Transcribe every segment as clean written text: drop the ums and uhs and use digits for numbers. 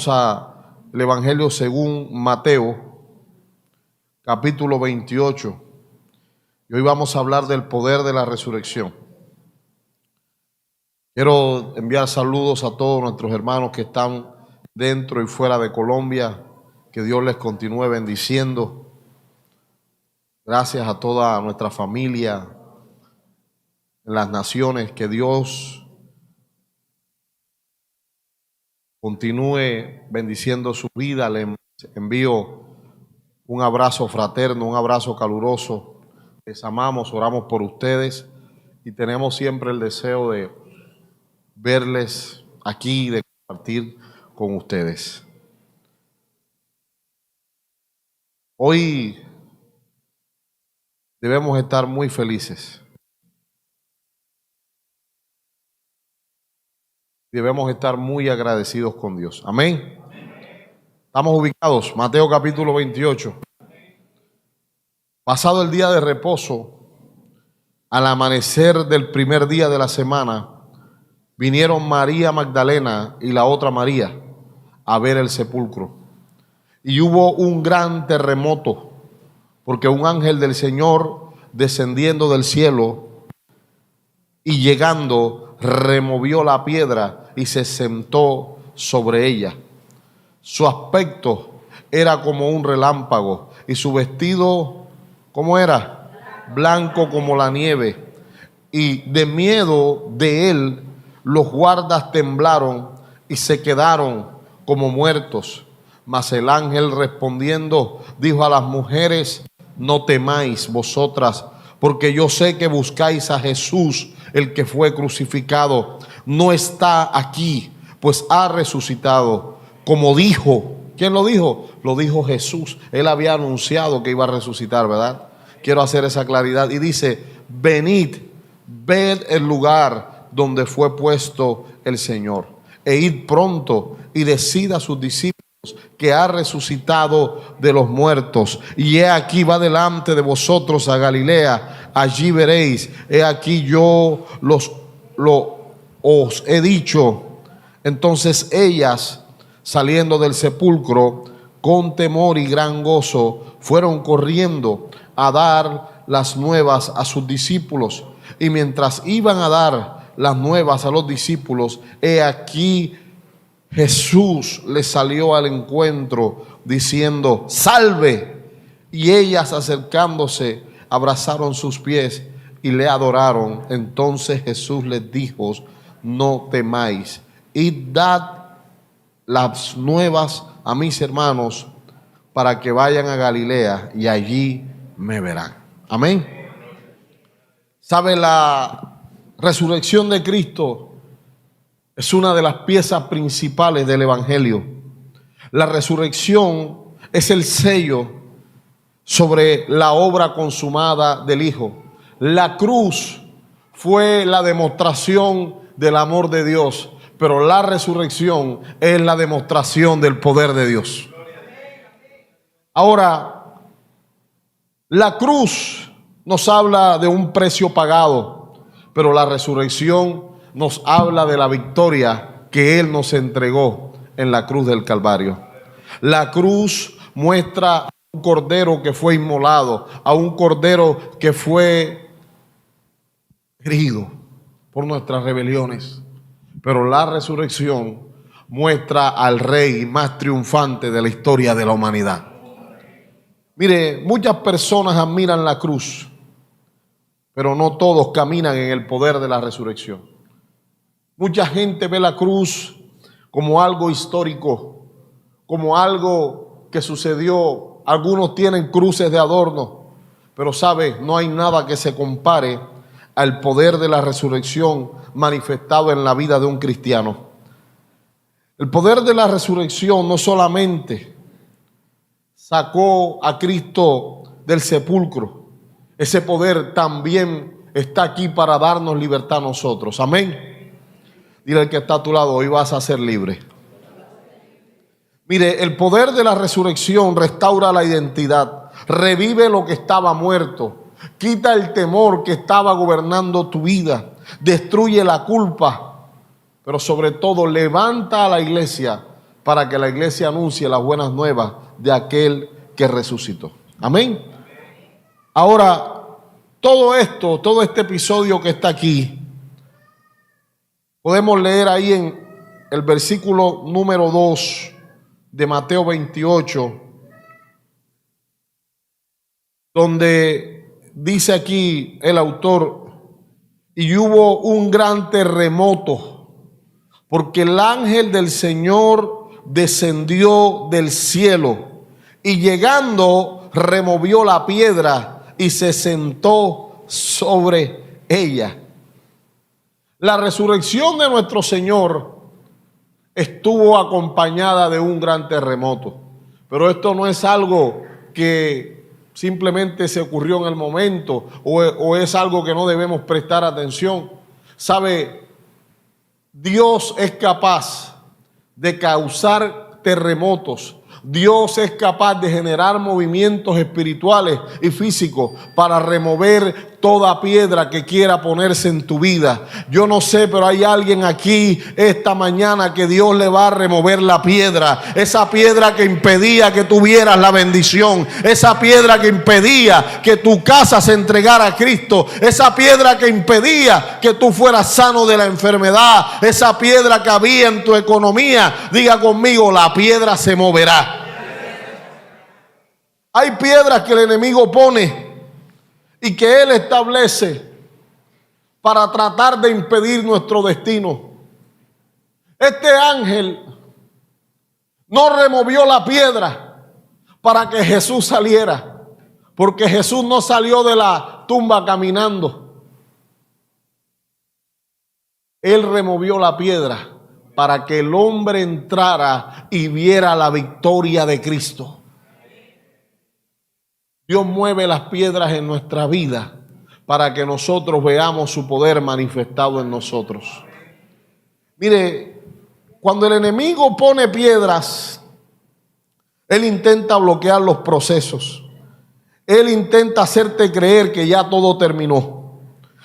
El Evangelio según Mateo, capítulo 28. Y hoy vamos a hablar del poder de la resurrección. Quiero enviar saludos a todos nuestros hermanos que están dentro y fuera de Colombia. Que Dios les continúe bendiciendo. Gracias a toda nuestra familia en las naciones. Que Dios continúe bendiciendo su vida. Le envío un abrazo fraterno, un abrazo caluroso. Les amamos, oramos por ustedes y tenemos siempre el deseo de verles aquí, de compartir con ustedes. Hoy debemos estar muy felices. Debemos estar muy agradecidos con Dios. Amén. Estamos ubicados, Mateo capítulo 28. Pasado el día de reposo, al amanecer del primer día de la semana, vinieron María Magdalena y la otra María a ver el sepulcro. Y hubo un gran terremoto, porque un ángel del Señor, descendiendo del cielo y llegando, removió la piedra y se sentó sobre ella. Su aspecto era como un relámpago y su vestido, ¿cómo era? Blanco como la nieve. Y de miedo de él, los guardas temblaron y se quedaron como muertos. Mas el ángel respondiendo dijo a las mujeres: no temáis vosotras, porque yo sé que buscáis a Jesús, el que fue crucificado. No está aquí, pues ha resucitado, como dijo. ¿Quién lo dijo? Lo dijo Jesús. Él había anunciado que iba a resucitar, ¿verdad? Quiero hacer esa claridad. Y dice: venid, ved el lugar donde fue puesto el Señor, e id pronto y decid a sus discípulos que ha resucitado de los muertos. Y he aquí va delante de vosotros a Galilea, allí veréis. He aquí yo os he dicho. Entonces ellas, saliendo del sepulcro con temor y gran gozo, fueron corriendo a dar las nuevas a sus discípulos. Y mientras iban a dar las nuevas a los discípulos, he aquí Jesús les salió al encuentro diciendo: salve. Y ellas, acercándose, abrazaron sus pies y le adoraron. Entonces Jesús les dijo: no temáis, id, dad las nuevas a mis hermanos, para que vayan a Galilea y allí me verán. Amén. ¿Sabe? La resurrección de Cristo es una de las piezas principales del Evangelio. La resurrección es el sello sobre la obra consumada del Hijo. La cruz fue la demostración del amor de Dios, pero la resurrección es la demostración del poder de Dios. Ahora, la cruz nos habla de un precio pagado, pero la resurrección nos habla de la victoria que Él nos entregó en la cruz del Calvario. La cruz muestra a un cordero que fue inmolado, a un cordero que fue herido por nuestras rebeliones. Pero la resurrección muestra al Rey más triunfante de la historia de la humanidad. Mire, muchas personas admiran la cruz, pero no todos caminan en el poder de la resurrección. Mucha gente ve la cruz como algo histórico, como algo que sucedió. Algunos tienen cruces de adorno, pero sabe, no hay nada que se compare al poder de la resurrección manifestado en la vida de un cristiano. El poder de la resurrección no solamente sacó a Cristo del sepulcro, ese poder también está aquí para darnos libertad a nosotros. Amén. Dile al que está a tu lado: hoy vas a ser libre. Mire, el poder de la resurrección restaura la identidad, revive lo que estaba muerto, quita el temor que estaba gobernando tu vida, destruye la culpa, pero sobre todo levanta a la iglesia para que la iglesia anuncie las buenas nuevas de aquel que resucitó. Amén. Ahora, todo esto, todo este episodio que está aquí, podemos leer ahí en el versículo número 2 de Mateo 28, donde dice aquí el autor: y hubo un gran terremoto, porque el ángel del Señor descendió del cielo y llegando removió la piedra y se sentó sobre ella. La resurrección de nuestro Señor estuvo acompañada de un gran terremoto, pero esto no es algo que simplemente se ocurrió en el momento o es algo que no debemos prestar atención. ¿Sabe? Dios es capaz de causar terremotos. Dios es capaz de generar movimientos espirituales y físicos para remover toda piedra que quiera ponerse en tu vida. Yo no sé, pero hay alguien aquí esta mañana que Dios le va a remover la piedra. Esa piedra que impedía que tuvieras la bendición. Esa piedra que impedía que tu casa se entregara a Cristo. Esa piedra que impedía que tú fueras sano de la enfermedad. Esa piedra que había en tu economía. Diga conmigo, la piedra se moverá. Hay piedras que el enemigo pone y que él establece para tratar de impedir nuestro destino. Este ángel no removió la piedra para que Jesús saliera, porque Jesús no salió de la tumba caminando. Él removió la piedra para que el hombre entrara y viera la victoria de Cristo. Dios mueve las piedras en nuestra vida para que nosotros veamos su poder manifestado en nosotros. Mire, cuando el enemigo pone piedras, él intenta bloquear los procesos. Él intenta hacerte creer que ya todo terminó.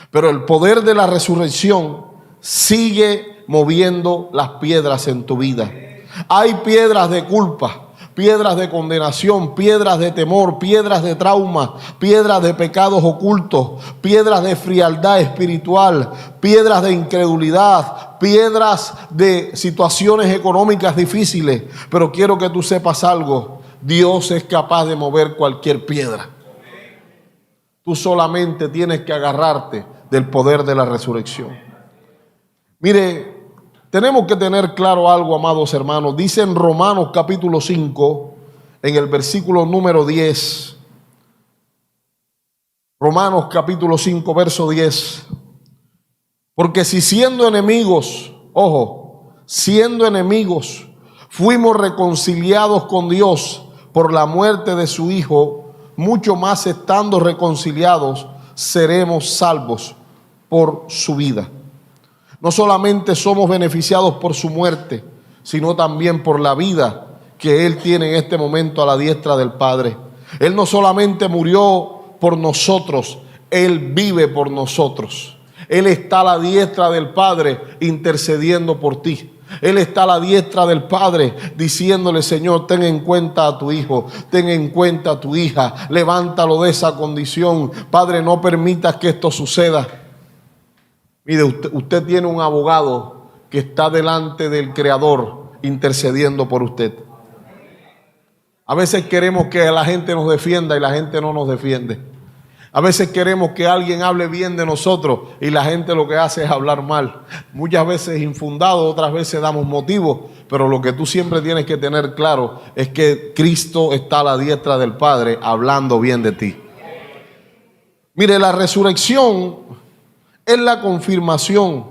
Pero el poder de la resurrección sigue moviendo las piedras en tu vida. Hay piedras de culpa, piedras de condenación, piedras de temor, piedras de trauma, piedras de pecados ocultos, piedras de frialdad espiritual, piedras de incredulidad, piedras de situaciones económicas difíciles. Pero quiero que tú sepas algo: Dios es capaz de mover cualquier piedra. Tú solamente tienes que agarrarte del poder de la resurrección. Mire, tenemos que tener claro algo, amados hermanos. Dice en Romanos capítulo 5, en el versículo número 10. Romanos capítulo 5, verso 10. Porque si siendo enemigos, ojo, siendo enemigos, fuimos reconciliados con Dios por la muerte de su Hijo, mucho más estando reconciliados, seremos salvos por su vida. No solamente somos beneficiados por su muerte, sino también por la vida que Él tiene en este momento a la diestra del Padre. Él no solamente murió por nosotros, Él vive por nosotros. Él está a la diestra del Padre intercediendo por ti. Él está a la diestra del Padre diciéndole: Señor, ten en cuenta a tu hijo, ten en cuenta a tu hija, levántalo de esa condición. Padre, no permitas que esto suceda. Mire, usted tiene un abogado que está delante del Creador intercediendo por usted. A veces queremos que la gente nos defienda y la gente no nos defiende. A veces queremos que alguien hable bien de nosotros y la gente lo que hace es hablar mal. Muchas veces infundado, otras veces damos motivos, pero lo que tú siempre tienes que tener claro es que Cristo está a la diestra del Padre hablando bien de ti. Mire, la resurrección es la confirmación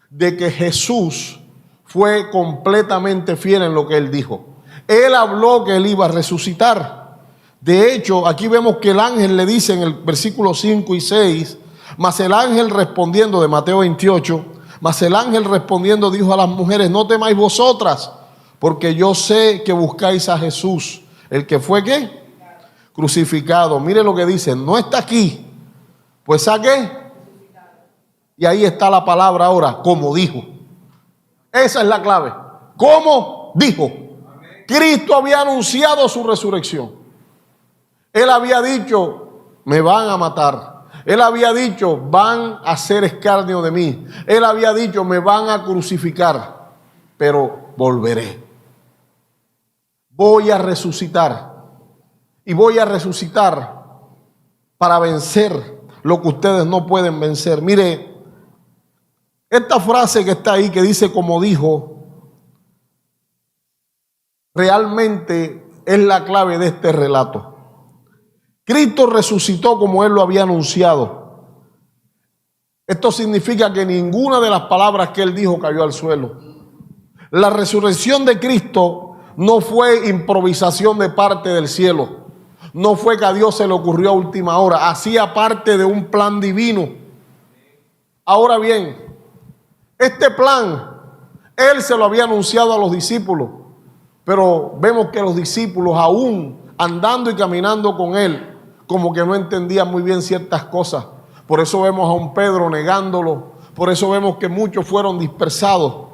de que Jesús fue completamente fiel en lo que Él dijo. Él habló que Él iba a resucitar. De hecho, aquí vemos que el ángel le dice en el versículo 5 y 6, mas el ángel respondiendo, de Mateo 28, mas el ángel respondiendo dijo a las mujeres: no temáis vosotras, porque yo sé que buscáis a Jesús, el que fue ¿qué? Crucificado. Mire lo que dice: no está aquí, pues ¿a qué? Y ahí está la palabra ahora, como dijo. Esa es la clave. ¿Cómo? dijo. Cristo había anunciado su resurrección. Él había dicho, me van a matar. Él había dicho, van a hacer escarnio de mí. Él había dicho, me van a crucificar, pero volveré. Voy a resucitar. Y voy a resucitar para vencer lo que ustedes no pueden vencer. Mire, esta frase que está ahí, que dice como dijo, realmente es la clave de este relato. Cristo resucitó como Él lo había anunciado. Esto significa que ninguna de las palabras que Él dijo cayó al suelo. La resurrección de Cristo no fue improvisación de parte del cielo. No fue que a Dios se le ocurrió a última hora. Hacía parte de un plan divino. Ahora bien, este plan, Él se lo había anunciado a los discípulos. Pero vemos que los discípulos, aún andando y caminando con Él, como que no entendían muy bien ciertas cosas. Por eso vemos a un Pedro negándolo. Por eso vemos que muchos fueron dispersados.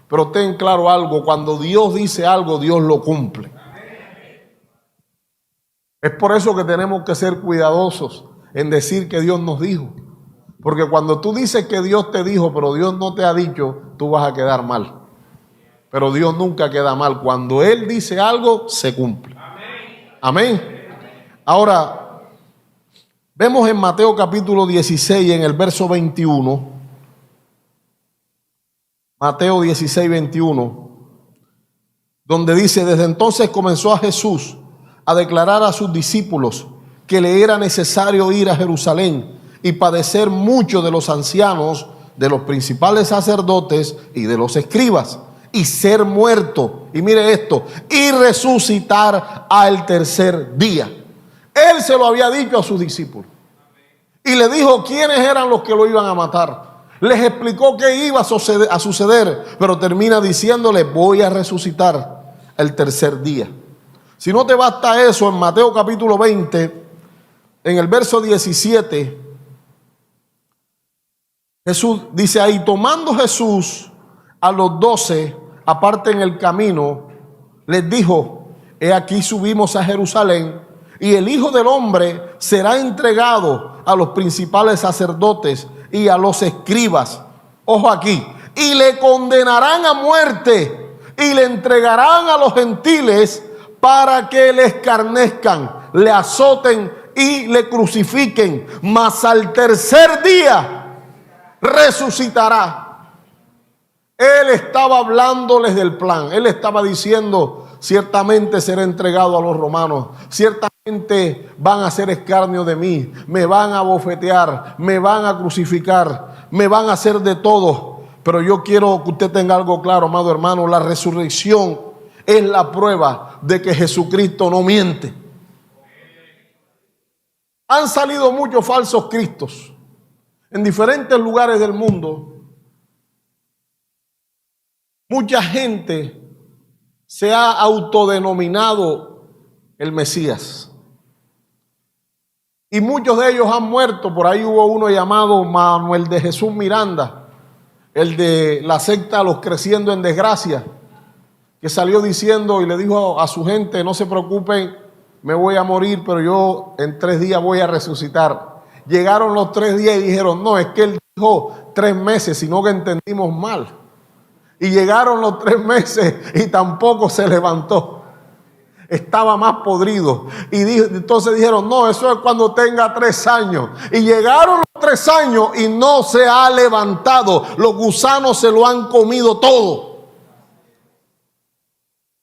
Pero ten claro algo, cuando Dios dice algo, Dios lo cumple. Es por eso que tenemos que ser cuidadosos en decir que Dios nos dijo. Porque cuando tú dices que Dios te dijo, pero Dios no te ha dicho, tú vas a quedar mal. Pero Dios nunca queda mal. Cuando Él dice algo, se cumple. Amén. Ahora, vemos en Mateo capítulo 16, en el verso 21. Mateo 16, 21. Donde dice, desde entonces comenzó a Jesús a declarar a sus discípulos que le era necesario ir a Jerusalén y padecer mucho de los ancianos, de los principales sacerdotes y de los escribas, y ser muerto, y mire esto, y resucitar al tercer día. Él se lo había dicho a sus discípulos y le dijo quiénes eran los que lo iban a matar. Les explicó qué iba a suceder, pero termina diciéndole, voy a resucitar el tercer día. Si no te basta eso, en Mateo capítulo 20, en el verso 17, Jesús dice ahí, tomando Jesús a los 12 aparte en el camino, les dijo, he aquí subimos a Jerusalén y el Hijo del Hombre será entregado a los principales sacerdotes y a los escribas. Ojo aquí, y le condenarán a muerte y le entregarán a los gentiles para que le escarnezcan, le azoten y le crucifiquen, mas al tercer día resucitará. Él estaba hablándoles del plan. Él estaba diciendo, ciertamente seré entregado a los romanos, ciertamente van a hacer escarnio de mí, me van a bofetear, me van a crucificar, me van a hacer de todo. Pero yo quiero que usted tenga algo claro, amado hermano, la resurrección es la prueba de que Jesucristo no miente. Han salido muchos falsos cristos en diferentes lugares del mundo. Mucha gente se ha autodenominado el Mesías. Y muchos de ellos han muerto. Por ahí hubo uno llamado Manuel de Jesús Miranda, el de la secta Los Creciendo en Desgracia, que salió diciendo y le dijo a su gente, no se preocupen, me voy a morir, pero yo en 3 días voy a resucitar. Llegaron los 3 días y dijeron, no, es que él dijo 3 meses, sino que entendimos mal. Y llegaron los 3 meses y tampoco se levantó. Estaba más podrido. Y entonces dijeron, no, eso es cuando tenga 3 años. Y llegaron los 3 años y no se ha levantado. Los gusanos se lo han comido todo.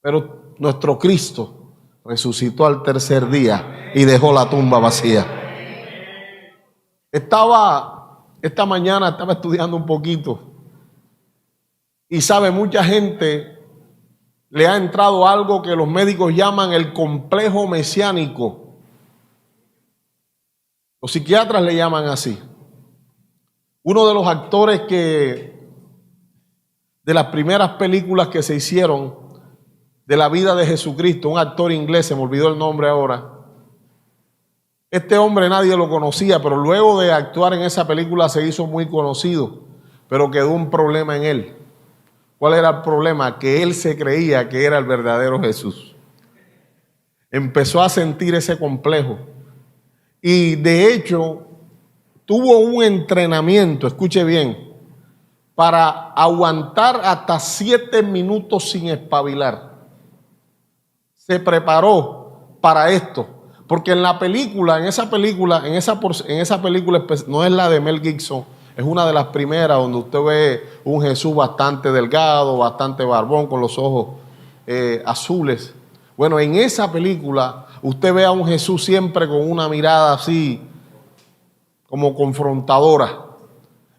Pero nuestro Cristo resucitó al tercer día y dejó la tumba vacía. Esta mañana estaba estudiando un poquito. Y sabe, mucha gente le ha entrado algo que los médicos llaman el complejo mesiánico. Los psiquiatras le llaman así. Uno de los actores de las primeras películas que se hicieron de la vida de Jesucristo, un actor inglés, se me olvidó el nombre ahora. Este hombre nadie lo conocía, pero luego de actuar en esa película se hizo muy conocido, pero quedó un problema en él. ¿Cuál era el problema? Que él se creía que era el verdadero Jesús. Empezó a sentir ese complejo. Y de hecho, tuvo un entrenamiento, escuche bien, para aguantar hasta 7 minutos sin espabilar. Se preparó para esto. Porque en la película, en esa película no es la de Mel Gibson, es una de las primeras donde usted ve un Jesús bastante delgado, bastante barbón, con los ojos azules. Bueno, en esa película usted ve a un Jesús siempre con una mirada así, como confrontadora.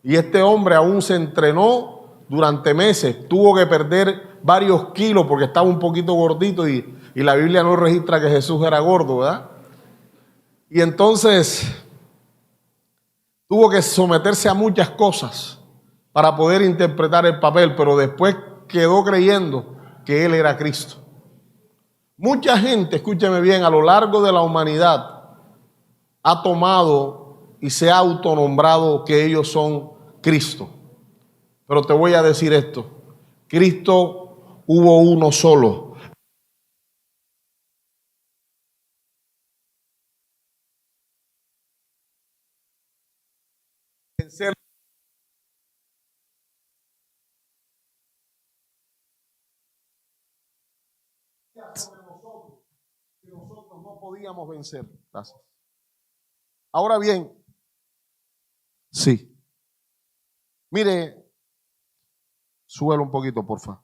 Y este hombre aún se entrenó durante meses, tuvo que perder varios kilos porque estaba un poquito gordito y la Biblia no registra que Jesús era gordo, ¿verdad? Y entonces tuvo que someterse a muchas cosas para poder interpretar el papel, pero después quedó creyendo que él era Cristo. Mucha gente, escúcheme bien, a lo largo de la humanidad ha tomado y se ha autonombrado que ellos son Cristo. Pero te voy a decir esto: Cristo hubo uno solo. Que nosotros no podíamos vencer. Gracias. Ahora bien, sí. Mire, súbelo un poquito, por favor.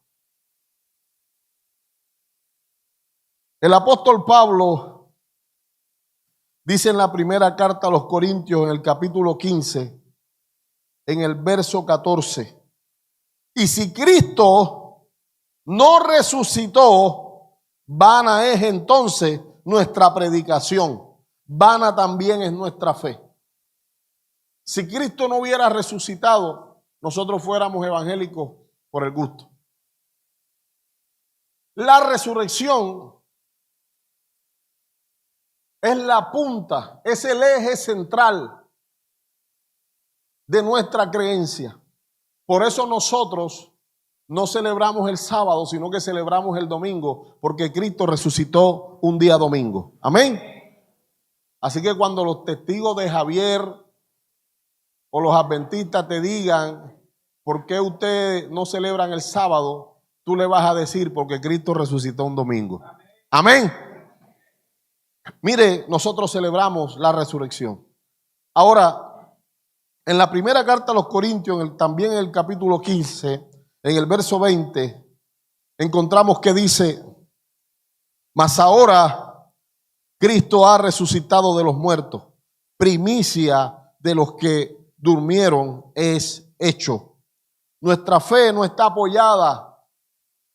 El apóstol Pablo dice en la primera carta a los Corintios, en el capítulo 15, en el verso 14, y si Cristo no resucitó, vana es entonces nuestra predicación, vana también es nuestra fe. Si Cristo no hubiera resucitado, nosotros fuéramos evangélicos por el gusto. La resurrección es la punta, es el eje central de nuestra creencia. Por eso nosotros no celebramos el sábado, sino que celebramos el domingo, porque Cristo resucitó un día domingo. Amén. Así que cuando los testigos de Javier o los adventistas te digan por qué ustedes no celebran el sábado, tú le vas a decir porque Cristo resucitó un domingo. Amén. Mire, nosotros celebramos la resurrección. Ahora, en la primera carta a los Corintios, también en el capítulo 15, en el verso 20, encontramos que dice: mas ahora Cristo ha resucitado de los muertos, primicia de los que durmieron es hecho. Nuestra fe no está apoyada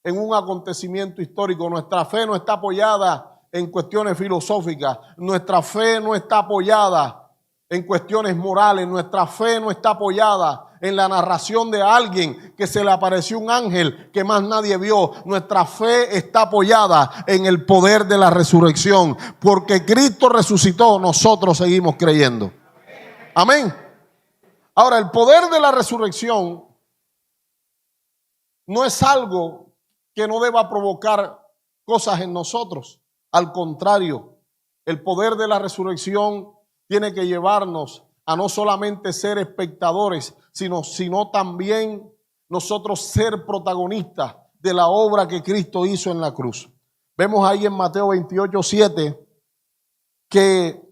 en un acontecimiento histórico, nuestra fe no está apoyada en cuestiones filosóficas, nuestra fe no está apoyada en cuestiones morales, nuestra fe no está apoyada en la narración de alguien que se le apareció un ángel que más nadie vio. Nuestra fe está apoyada en el poder de la resurrección, porque Cristo resucitó, nosotros seguimos creyendo. Amén. Ahora, el poder de la resurrección no es algo que no deba provocar cosas en nosotros. Al contrario, el poder de la resurrección tiene que llevarnos a no solamente ser espectadores, sino también nosotros ser protagonistas de la obra que Cristo hizo en la cruz. Vemos ahí en Mateo 28:7 que,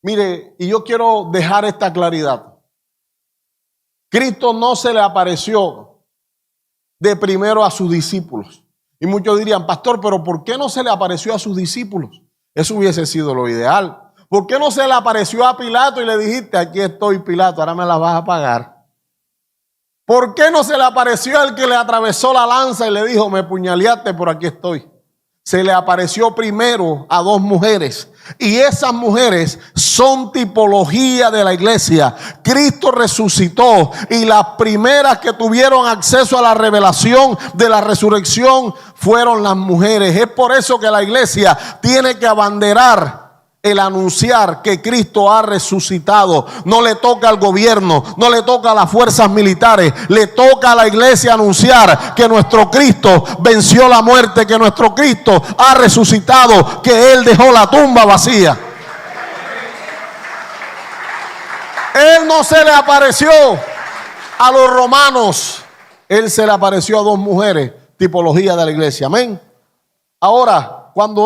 mire, y yo quiero dejar esta claridad. Cristo no se le apareció de primero a sus discípulos. Y muchos dirían: pastor, pero ¿por qué no se le apareció a sus discípulos? Eso hubiese sido lo ideal. ¿Por qué no se le apareció a Pilato y le dijiste: aquí estoy, Pilato, ahora me la vas a pagar? ¿Por qué no se le apareció al que le atravesó la lanza y le dijo: me puñaleaste, por aquí estoy? Se le apareció primero a 2 mujeres. Y esas mujeres son tipología de la iglesia. Cristo resucitó y las primeras que tuvieron acceso a la revelación de la resurrección fueron las mujeres. Es por eso que la iglesia tiene que abanderar el anunciar que Cristo ha resucitado. No le toca al gobierno, no le toca a las fuerzas militares, le toca a la iglesia anunciar que nuestro Cristo venció la muerte, que nuestro Cristo ha resucitado, que Él dejó la tumba vacía. Él no se le apareció a los romanos, Él se le apareció a dos mujeres, tipología de la iglesia. Amén. Ahora, cuando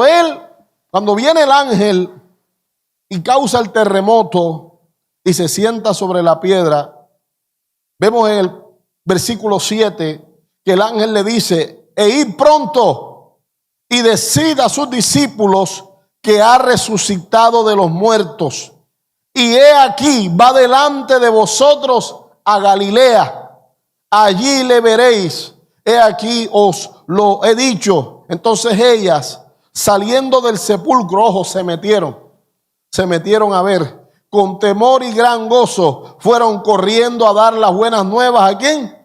viene el ángel y causa el terremoto y se sienta sobre la piedra, vemos en el versículo 7 que el ángel le dice: id pronto y decid a sus discípulos que ha resucitado de los muertos. Y he aquí, va delante de vosotros a Galilea, allí le veréis. He aquí os lo he dicho. Entonces ellas, saliendo del sepulcro, ojo, se metieron a ver. Con temor y gran gozo fueron corriendo a dar las buenas nuevas. ¿A quién?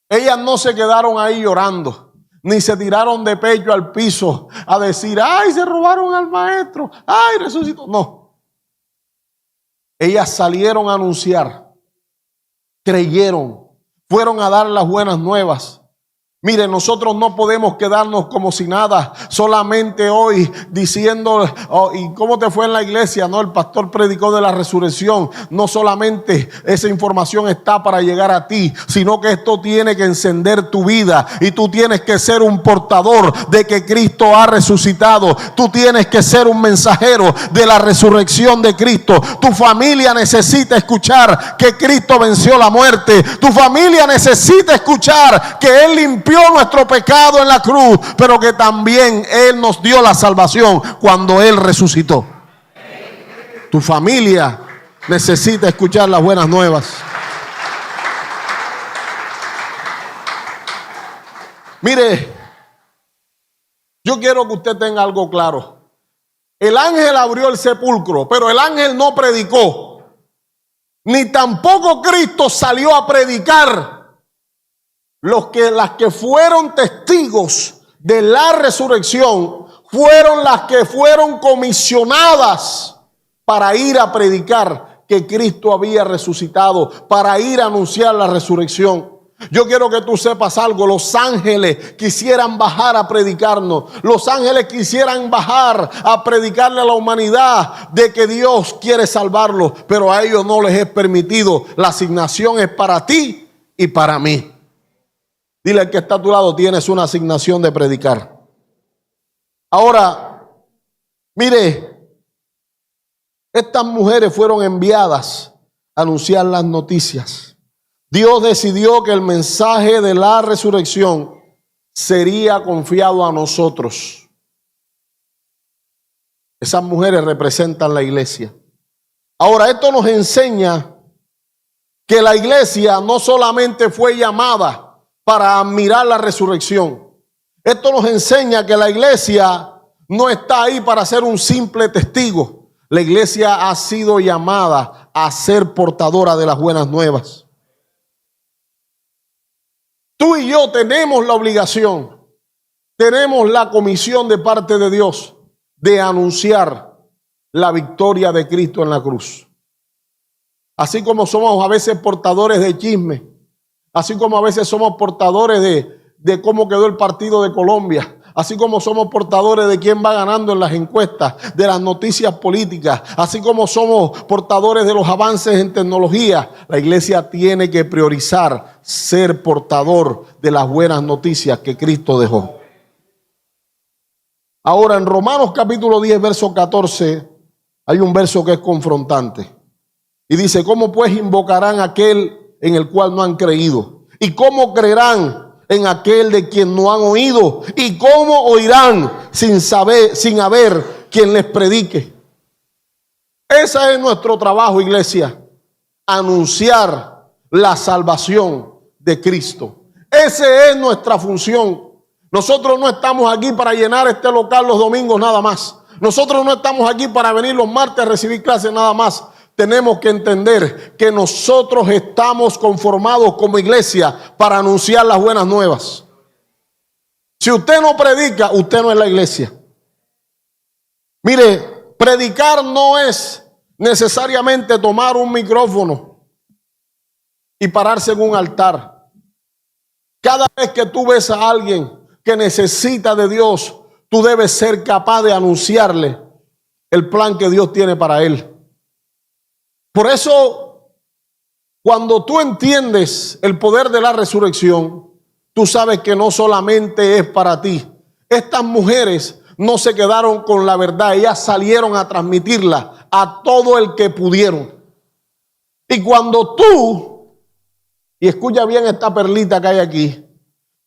Ellas no se quedaron ahí llorando, ni se tiraron de pecho al piso a decir: ay, se robaron al maestro, ay, resucitó. No. Ellas salieron a anunciar, creyeron, fueron a dar las buenas nuevas. Mire, nosotros no podemos quedarnos como si nada, solamente hoy diciendo: oh, ¿y cómo te fue en la iglesia? No, el pastor predicó de la resurrección. No solamente esa información está para llegar a ti, sino que esto tiene que encender tu vida y tú tienes que ser un portador de que Cristo ha resucitado. Tú tienes que ser un mensajero de la resurrección de Cristo. Tu familia necesita escuchar que Cristo venció la muerte. Tu familia necesita escuchar que Él limpió nuestro pecado en la cruz, pero que también Él nos dio la salvación cuando Él resucitó. Tu familia necesita escuchar las buenas nuevas. Mire, yo quiero que usted tenga algo claro. El ángel abrió el sepulcro, pero el ángel no predicó, ni tampoco Cristo salió a predicar. Las que fueron testigos de la resurrección fueron las que fueron comisionadas para ir a predicar que Cristo había resucitado, para ir a anunciar la resurrección. Yo quiero que tú sepas algo: los ángeles quisieran bajar a predicarnos, los ángeles quisieran bajar a predicarle a la humanidad de que Dios quiere salvarlos, pero a ellos no les es permitido. La asignación es para ti y para mí. Dile al que está a tu lado: tienes una asignación de predicar. Ahora, mire, estas mujeres fueron enviadas a anunciar las noticias. Dios decidió que el mensaje de la resurrección sería confiado a nosotros. Esas mujeres representan la iglesia. Ahora, esto nos enseña que la iglesia no solamente fue llamada para admirar la resurrección. Esto nos enseña que la iglesia no está ahí para ser un simple testigo. La iglesia ha sido llamada a ser portadora de las buenas nuevas. Tú y yo tenemos la obligación, tenemos la comisión de parte de Dios de anunciar la victoria de Cristo en la cruz. Así como somos a veces portadores de chisme, así como a veces somos portadores de cómo quedó el partido de Colombia, así como somos portadores de quién va ganando en las encuestas, de las noticias políticas, así como somos portadores de los avances en tecnología, la iglesia tiene que priorizar ser portador de las buenas noticias que Cristo dejó. Ahora, en Romanos capítulo 10, verso 14, hay un verso que es confrontante. Y dice: ¿cómo pues invocarán a aquel en el cual no han creído? ¿Y cómo creerán en aquel de quien no han oído? ¿Y cómo oirán sin haber quien les predique? Ese es nuestro trabajo, iglesia: anunciar la salvación de Cristo. Esa es nuestra función. Nosotros no estamos aquí para llenar este local los domingos nada más. Nosotros no estamos aquí para venir los martes a recibir clases nada más. Tenemos que entender que nosotros estamos conformados como iglesia para anunciar las buenas nuevas. Si usted no predica, usted no es la iglesia. Mire, predicar no es necesariamente tomar un micrófono y pararse en un altar. Cada vez que tú ves a alguien que necesita de Dios, tú debes ser capaz de anunciarle el plan que Dios tiene para él. Por eso, cuando tú entiendes el poder de la resurrección, tú sabes que no solamente es para ti. Estas mujeres no se quedaron con la verdad, ellas salieron a transmitirla a todo el que pudieron. Y cuando tú, y escucha bien esta perlita que hay aquí,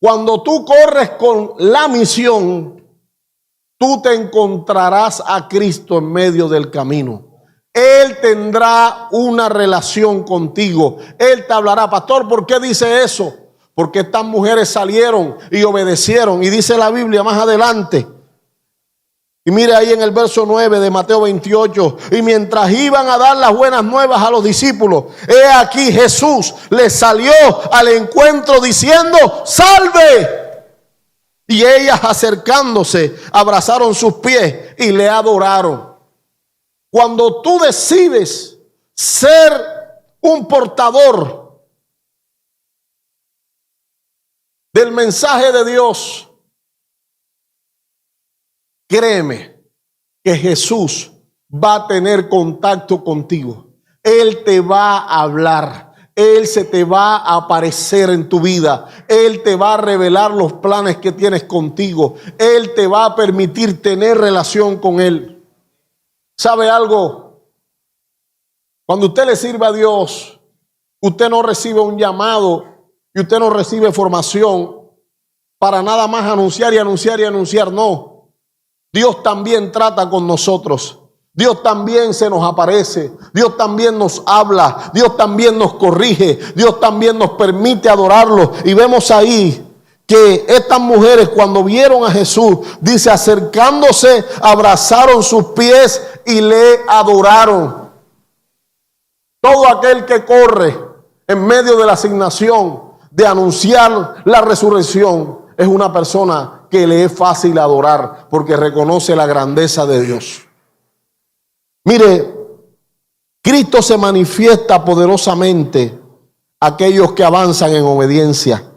cuando tú corres con la misión, tú te encontrarás a Cristo en medio del camino. Él tendrá una relación contigo. Él te hablará. Pastor, ¿por qué dice eso? Porque estas mujeres salieron y obedecieron. Y dice la Biblia más adelante. Y mire ahí en el verso 9 de Mateo 28. Y mientras iban a dar las buenas nuevas a los discípulos, he aquí Jesús les salió al encuentro diciendo: ¡salve! Y ellas, acercándose, abrazaron sus pies y le adoraron. Cuando tú decides ser un portador del mensaje de Dios, créeme que Jesús va a tener contacto contigo. Él te va a hablar. Él se te va a aparecer en tu vida. Él te va a revelar los planes que tienes contigo. Él te va a permitir tener relación con Él. ¿Sabe algo? Cuando usted le sirve a Dios, usted no recibe un llamado y usted no recibe formación para nada más anunciar y anunciar y anunciar. No. Dios también trata con nosotros. Dios también se nos aparece, Dios también nos habla, Dios también nos corrige, Dios también nos permite adorarlo. Y vemos ahí que estas mujeres, cuando vieron a Jesús, dice, acercándose, abrazaron sus pies y le adoraron. Todo aquel que corre en medio de la asignación de anunciar la resurrección es una persona que le es fácil adorar porque reconoce la grandeza de Dios. Mire, Cristo se manifiesta poderosamente a aquellos que avanzan en obediencia.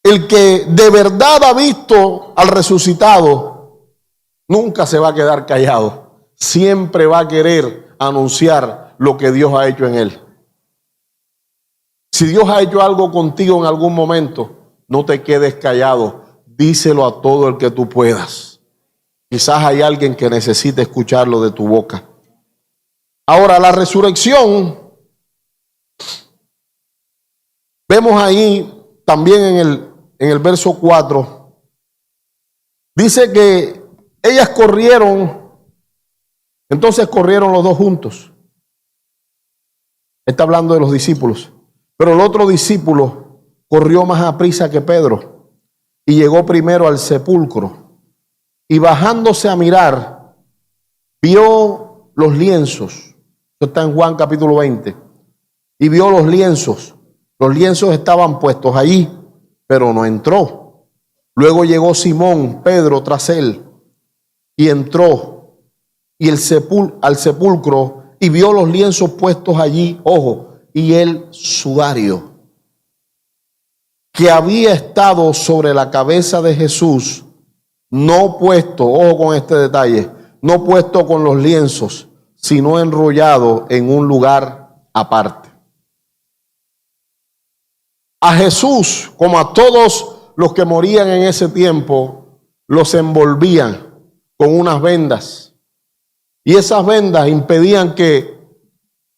El que de verdad ha visto al resucitado nunca se va a quedar callado. Siempre va a querer anunciar lo que Dios ha hecho en él. Si Dios ha hecho algo contigo en algún momento, no te quedes callado. Díselo a todo el que tú puedas. Quizás hay alguien que necesite escucharlo de tu boca. Ahora, la resurrección, vemos ahí también en el verso 4, dice que ellas corrieron, entonces corrieron los dos juntos. Está hablando de los discípulos. Pero el otro discípulo corrió más aprisa que Pedro y llegó primero al sepulcro. Y bajándose a mirar, vio los lienzos. Esto está en Juan capítulo 20. Y vio los lienzos. Los lienzos estaban puestos allí, pero no entró. Luego llegó Simón, Pedro, tras él, y entró al sepulcro y vio los lienzos puestos allí, ojo, y el sudario que había estado sobre la cabeza de Jesús, no puesto, ojo con este detalle, no puesto con los lienzos, sino enrollado en un lugar aparte. A Jesús, como a todos los que morían en ese tiempo, los envolvían con unas vendas. Y esas vendas impedían que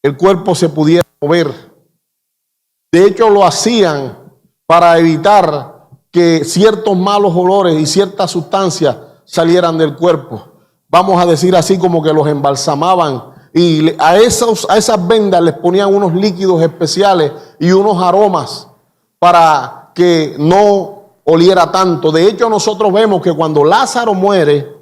el cuerpo se pudiera mover. De hecho, lo hacían para evitar que ciertos malos olores y ciertas sustancias salieran del cuerpo. Vamos a decir así, como que los embalsamaban, y a esas vendas les ponían unos líquidos especiales y unos aromas para que no oliera tanto. De hecho, nosotros vemos que cuando Lázaro muere,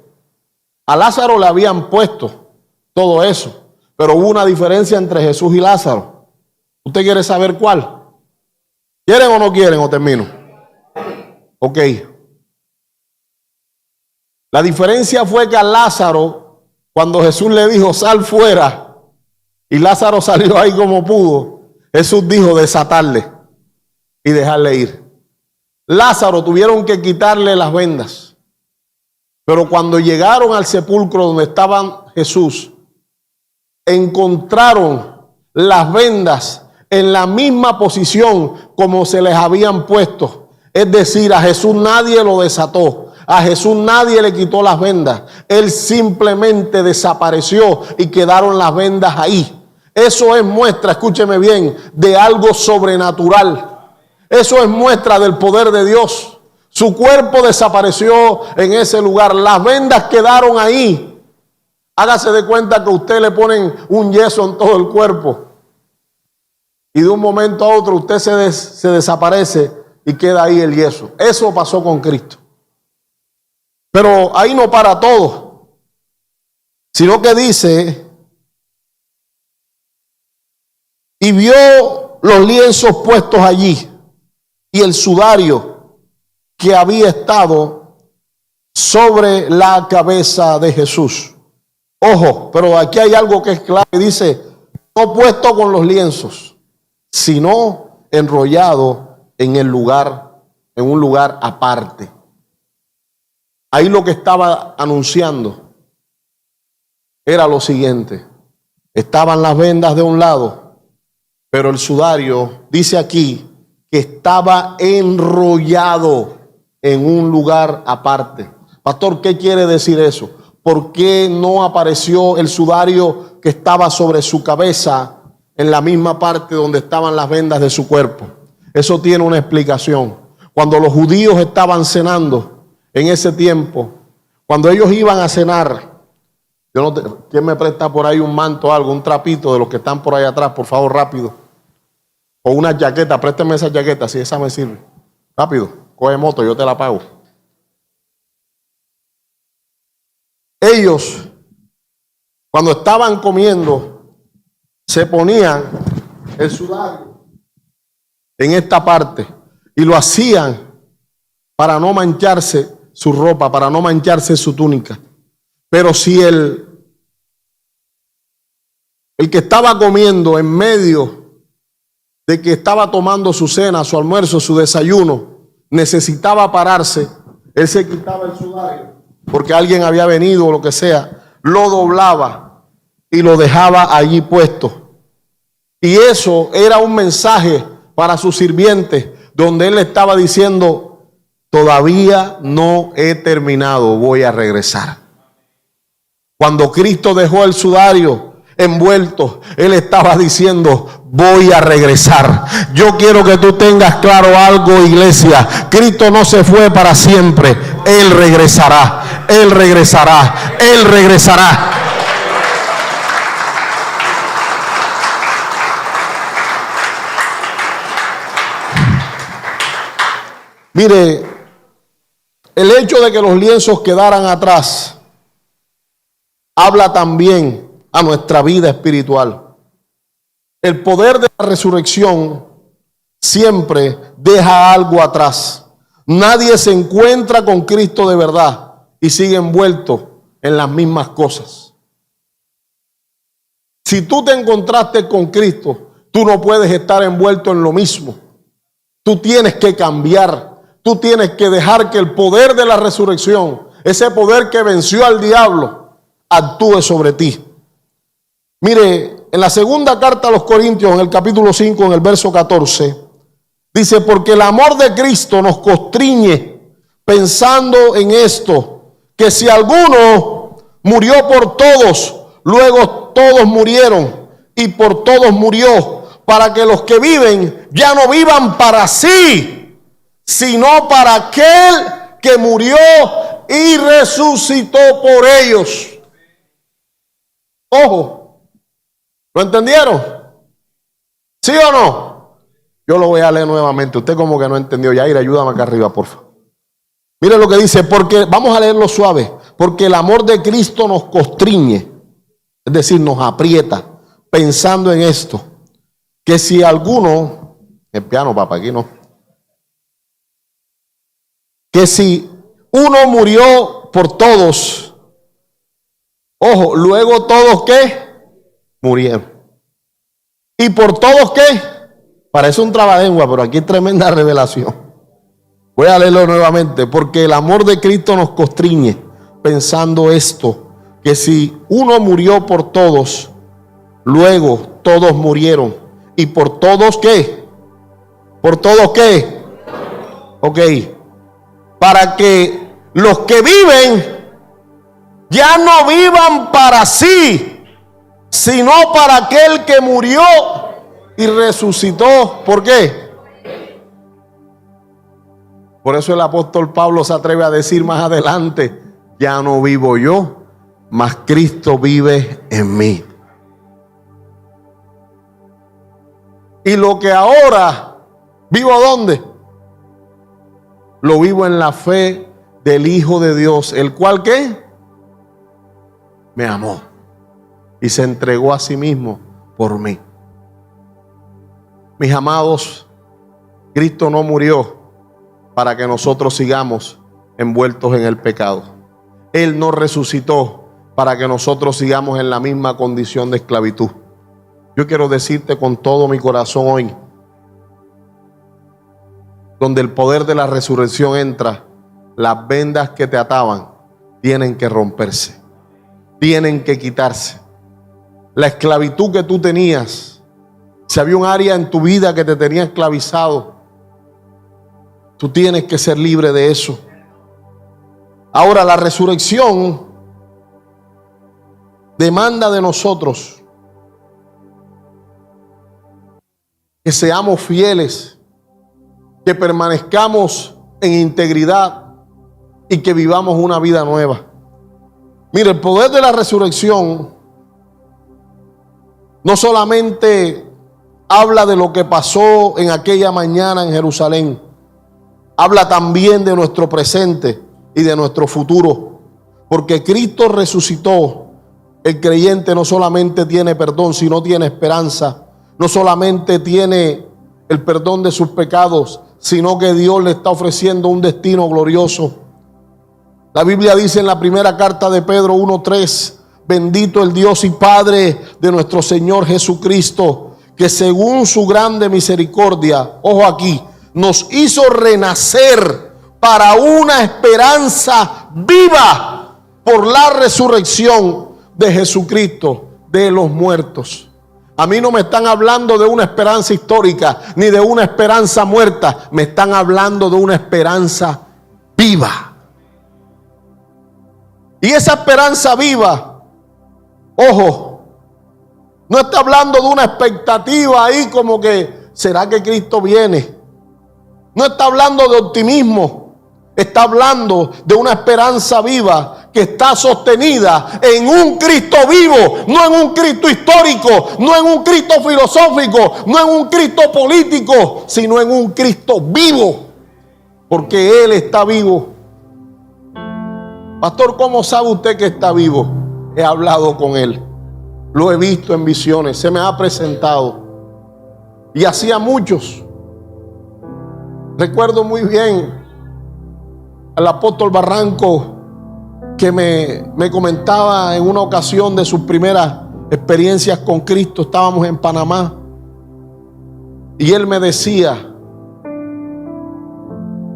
a Lázaro le habían puesto todo eso, pero hubo una diferencia entre Jesús y Lázaro. ¿Usted quiere saber cuál? ¿Quieren o no quieren o termino? Ok. La diferencia fue que a Lázaro, cuando Jesús le dijo, sal fuera, y Lázaro salió ahí como pudo, Jesús dijo, desatarle y dejarle ir. Lázaro tuvieron que quitarle las vendas. Pero cuando llegaron al sepulcro donde estaba Jesús, encontraron las vendas en la misma posición como se les habían puesto. Es decir, a Jesús nadie lo desató. A Jesús nadie le quitó las vendas. Él simplemente desapareció y quedaron las vendas ahí. Eso es muestra, escúcheme bien, de algo sobrenatural. Eso es muestra del poder de Dios. Su cuerpo desapareció en ese lugar. Las vendas quedaron ahí. Hágase de cuenta que a usted le ponen un yeso en todo el cuerpo. Y de un momento a otro usted se desaparece y queda ahí el yeso. Eso pasó con Cristo. Pero ahí no para todo. Sino que dice, y vio los lienzos puestos allí y el sudario que había estado sobre la cabeza de Jesús. Ojo, pero aquí hay algo que es clave. Dice, no puesto con los lienzos, sino enrollado en el lugar, en un lugar aparte. Ahí lo que estaba anunciando era lo siguiente. Estaban las vendas de un lado, pero el sudario dice aquí que estaba enrollado en un lugar aparte. Pastor, ¿qué quiere decir eso? ¿Por qué no apareció el sudario que estaba sobre su cabeza en la misma parte donde estaban las vendas de su cuerpo? Eso tiene una explicación. Cuando los judíos estaban cenando en ese tiempo, cuando ellos iban a cenar, ¿quién me presta por ahí un manto o algo, un trapito de los que están por ahí atrás, por favor, rápido? O una jaqueta, présteme esa jaqueta, si esa me sirve. Rápido, coge moto, yo te la pago. Ellos, cuando estaban comiendo, se ponían el sudario en esta parte y lo hacían para no mancharse su ropa, para no mancharse su túnica. Pero si el que estaba comiendo en medio de que estaba tomando su cena, su almuerzo, su desayuno, necesitaba pararse, él se quitaba el sudario porque alguien había venido o lo que sea, lo doblaba y lo dejaba allí puesto. Y eso era un mensaje para sus sirvientes, donde él le estaba diciendo, todavía no he terminado, voy a regresar. Cuando Cristo dejó el sudario envuelto, él estaba diciendo, voy a regresar. Yo quiero que tú tengas claro algo, iglesia. Cristo no se fue para siempre. Él regresará, Él regresará, Él regresará. Mire, el hecho de que los lienzos quedaran atrás habla también a nuestra vida espiritual. El poder de la resurrección siempre deja algo atrás. Nadie se encuentra con Cristo de verdad y sigue envuelto en las mismas cosas. Si tú te encontraste con Cristo, tú no puedes estar envuelto en lo mismo. Tú tienes que cambiar. Tú tienes que dejar que el poder de la resurrección, ese poder que venció al diablo, actúe sobre ti. Mire, en la segunda carta a los Corintios, en el capítulo 5, en el verso 14, dice, porque el amor de Cristo nos constriñe pensando en esto, que si alguno murió por todos, luego todos murieron y por todos murió, para que los que viven ya no vivan para sí, sino para aquel que murió y resucitó por ellos. Ojo, ¿lo entendieron? ¿Sí o no? Yo lo voy a leer nuevamente. Usted como que no entendió. Yair, ayúdame acá arriba, por favor. Mire lo que dice, porque, vamos a leerlo suave, porque el amor de Cristo nos constriñe, es decir, nos aprieta, pensando en esto, que si alguno, el piano, papá, aquí no, que si uno murió por todos. Ojo, luego todos ¿qué? Murieron. ¿Y por todos qué? Parece un trabalengua, pero aquí hay tremenda revelación. Voy a leerlo nuevamente. Porque el amor de Cristo nos constriñe, pensando esto, que si uno murió por todos, luego todos murieron. ¿Y por todos qué? ¿Por todos qué? Ok. Para que los que viven ya no vivan para sí, sino para aquel que murió y resucitó. ¿Por qué? Por eso el apóstol Pablo se atreve a decir más adelante: ya no vivo yo, mas Cristo vive en mí. Y lo que ahora vivo, ¿dónde? Lo vivo en la fe del Hijo de Dios, el cual ¿qué? Me amó y se entregó a sí mismo por mí. Mis amados, Cristo no murió para que nosotros sigamos envueltos en el pecado. Él no resucitó para que nosotros sigamos en la misma condición de esclavitud. Yo quiero decirte con todo mi corazón hoy, donde el poder de la resurrección entra, las vendas que te ataban tienen que romperse, tienen que quitarse. La esclavitud que tú tenías, si había un área en tu vida que te tenía esclavizado, tú tienes que ser libre de eso. Ahora, la resurrección demanda de nosotros que seamos fieles, que permanezcamos en integridad y que vivamos una vida nueva. Mire, el poder de la resurrección no solamente habla de lo que pasó en aquella mañana en Jerusalén, habla también de nuestro presente y de nuestro futuro. Porque Cristo resucitó, el creyente no solamente tiene perdón, sino tiene esperanza. No solamente tiene el perdón de sus pecados, sino que Dios le está ofreciendo un destino glorioso. La Biblia dice en la primera carta de Pedro 1:3: bendito el Dios y Padre de nuestro Señor Jesucristo, que según su grande misericordia, ojo aquí, nos hizo renacer para una esperanza viva por la resurrección de Jesucristo de los muertos. A mí no me están hablando de una esperanza histórica ni de una esperanza muerta, me están hablando de una esperanza viva. Y esa esperanza viva, ojo, no está hablando de una expectativa ahí como que ¿será que Cristo viene? No está hablando de optimismo, está hablando de una esperanza viva que está sostenida en un Cristo vivo, no en un Cristo histórico, no en un Cristo filosófico, no en un Cristo político, sino en un Cristo vivo, porque Él está vivo. Pastor, ¿cómo sabe usted que está vivo? He hablado con Él, lo he visto en visiones, se me ha presentado, y así a muchos. Recuerdo muy bien al apóstol Barranco, que me comentaba en una ocasión de sus primeras experiencias con Cristo. Estábamos en Panamá y él me decía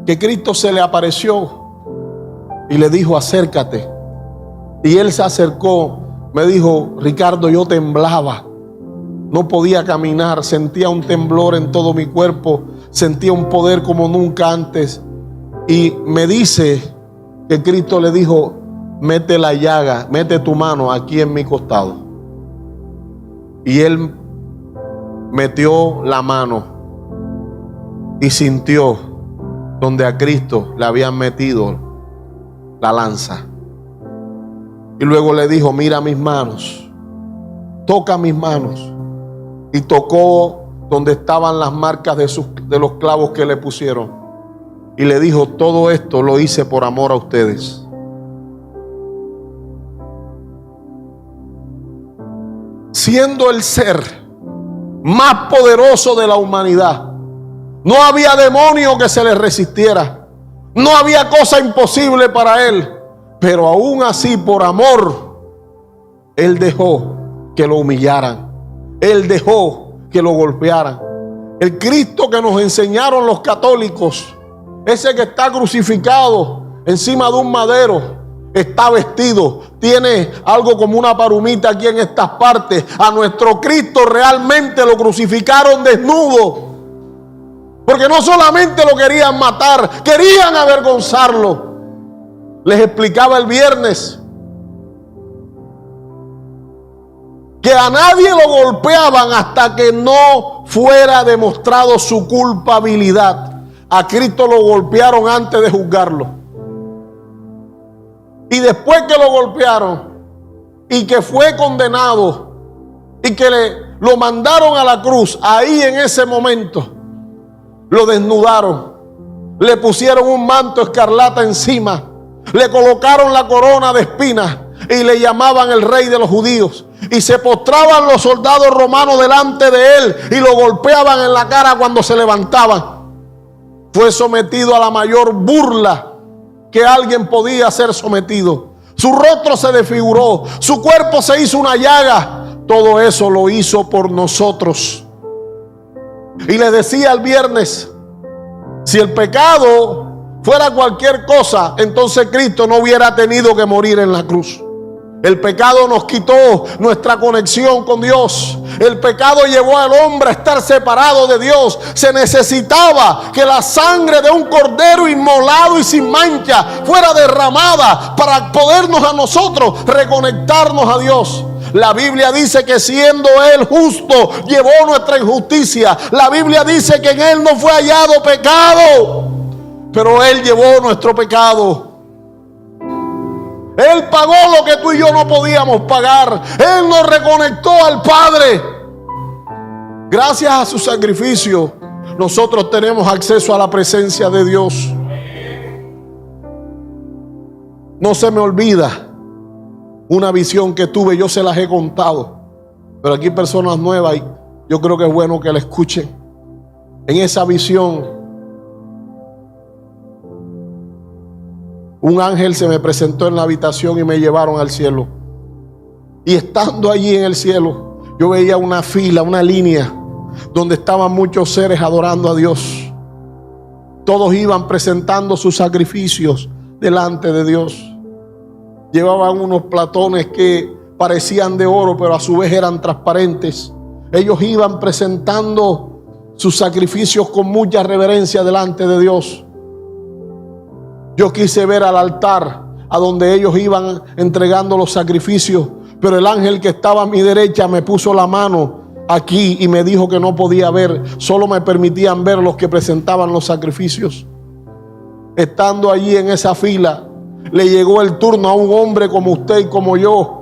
que Cristo se le apareció y le dijo: acércate. Y él se acercó, me dijo: Ricardo, yo temblaba, no podía caminar, sentía un temblor en todo mi cuerpo, sentía un poder como nunca antes. Y me dice que Cristo le dijo: mete la llaga, mete tu mano aquí en mi costado. Y él metió la mano y sintió donde a Cristo le habían metido la lanza. Y luego le dijo: mira mis manos, toca mis manos. Y tocó donde estaban las marcas de los clavos que le pusieron. Y le dijo: todo esto lo hice por amor a ustedes. Siendo el ser más poderoso de la humanidad, no había demonio que se le resistiera, no había cosa imposible para él. Pero aún así, por amor, Él dejó que lo humillaran. Él dejó que lo golpearan. El Cristo que nos enseñaron los católicos, ese que está crucificado encima de un madero, está vestido, tiene algo como una parumita aquí en estas partes. A nuestro Cristo realmente lo crucificaron desnudo, porque no solamente lo querían matar, querían avergonzarlo. Les explicaba el viernes que a nadie lo golpeaban hasta que no fuera demostrado su culpabilidad. A Cristo lo golpearon antes de juzgarlo. Y después que lo golpearon y que fue condenado y que lo mandaron a la cruz, ahí en ese momento lo desnudaron, le pusieron un manto escarlata encima, le colocaron la corona de espinas y le llamaban el rey de los judíos. Y se postraban los soldados romanos delante de él y lo golpeaban en la cara cuando se levantaban. Fue sometido a la mayor burla que alguien podía ser sometido. Su rostro se desfiguró, su cuerpo se hizo una llaga. Todo eso lo hizo por nosotros. Y le decía el viernes, si el pecado fuera cualquier cosa, entonces Cristo no hubiera tenido que morir en la cruz. El pecado nos quitó nuestra conexión con Dios. El pecado llevó al hombre a estar separado de Dios. Se necesitaba que la sangre de un cordero inmolado y sin mancha fuera derramada para podernos a nosotros reconectarnos a Dios. La Biblia dice que siendo Él justo, llevó nuestra injusticia. La Biblia dice que en Él no fue hallado pecado, pero Él llevó nuestro pecado. Él pagó lo que tú y yo no podíamos pagar. Él nos reconectó al Padre. Gracias a su sacrificio, nosotros tenemos acceso a la presencia de Dios. No se me olvida una visión que tuve, yo se las he contado, pero aquí hay personas nuevas y yo creo que es bueno que la escuchen. En esa visión, un ángel se me presentó en la habitación y me llevaron al cielo. Y estando allí en el cielo, yo veía una fila, una línea, donde estaban muchos seres adorando a Dios. Todos iban presentando sus sacrificios delante de Dios. Llevaban unos platones que parecían de oro, pero a su vez eran transparentes. Ellos iban presentando sus sacrificios con mucha reverencia delante de Dios. Yo quise ver al altar a donde ellos iban entregando los sacrificios, pero el ángel que estaba a mi derecha me puso la mano aquí y me dijo que no podía ver, solo me permitían ver los que presentaban los sacrificios. Estando allí en esa fila, le llegó el turno a un hombre como usted y como yo.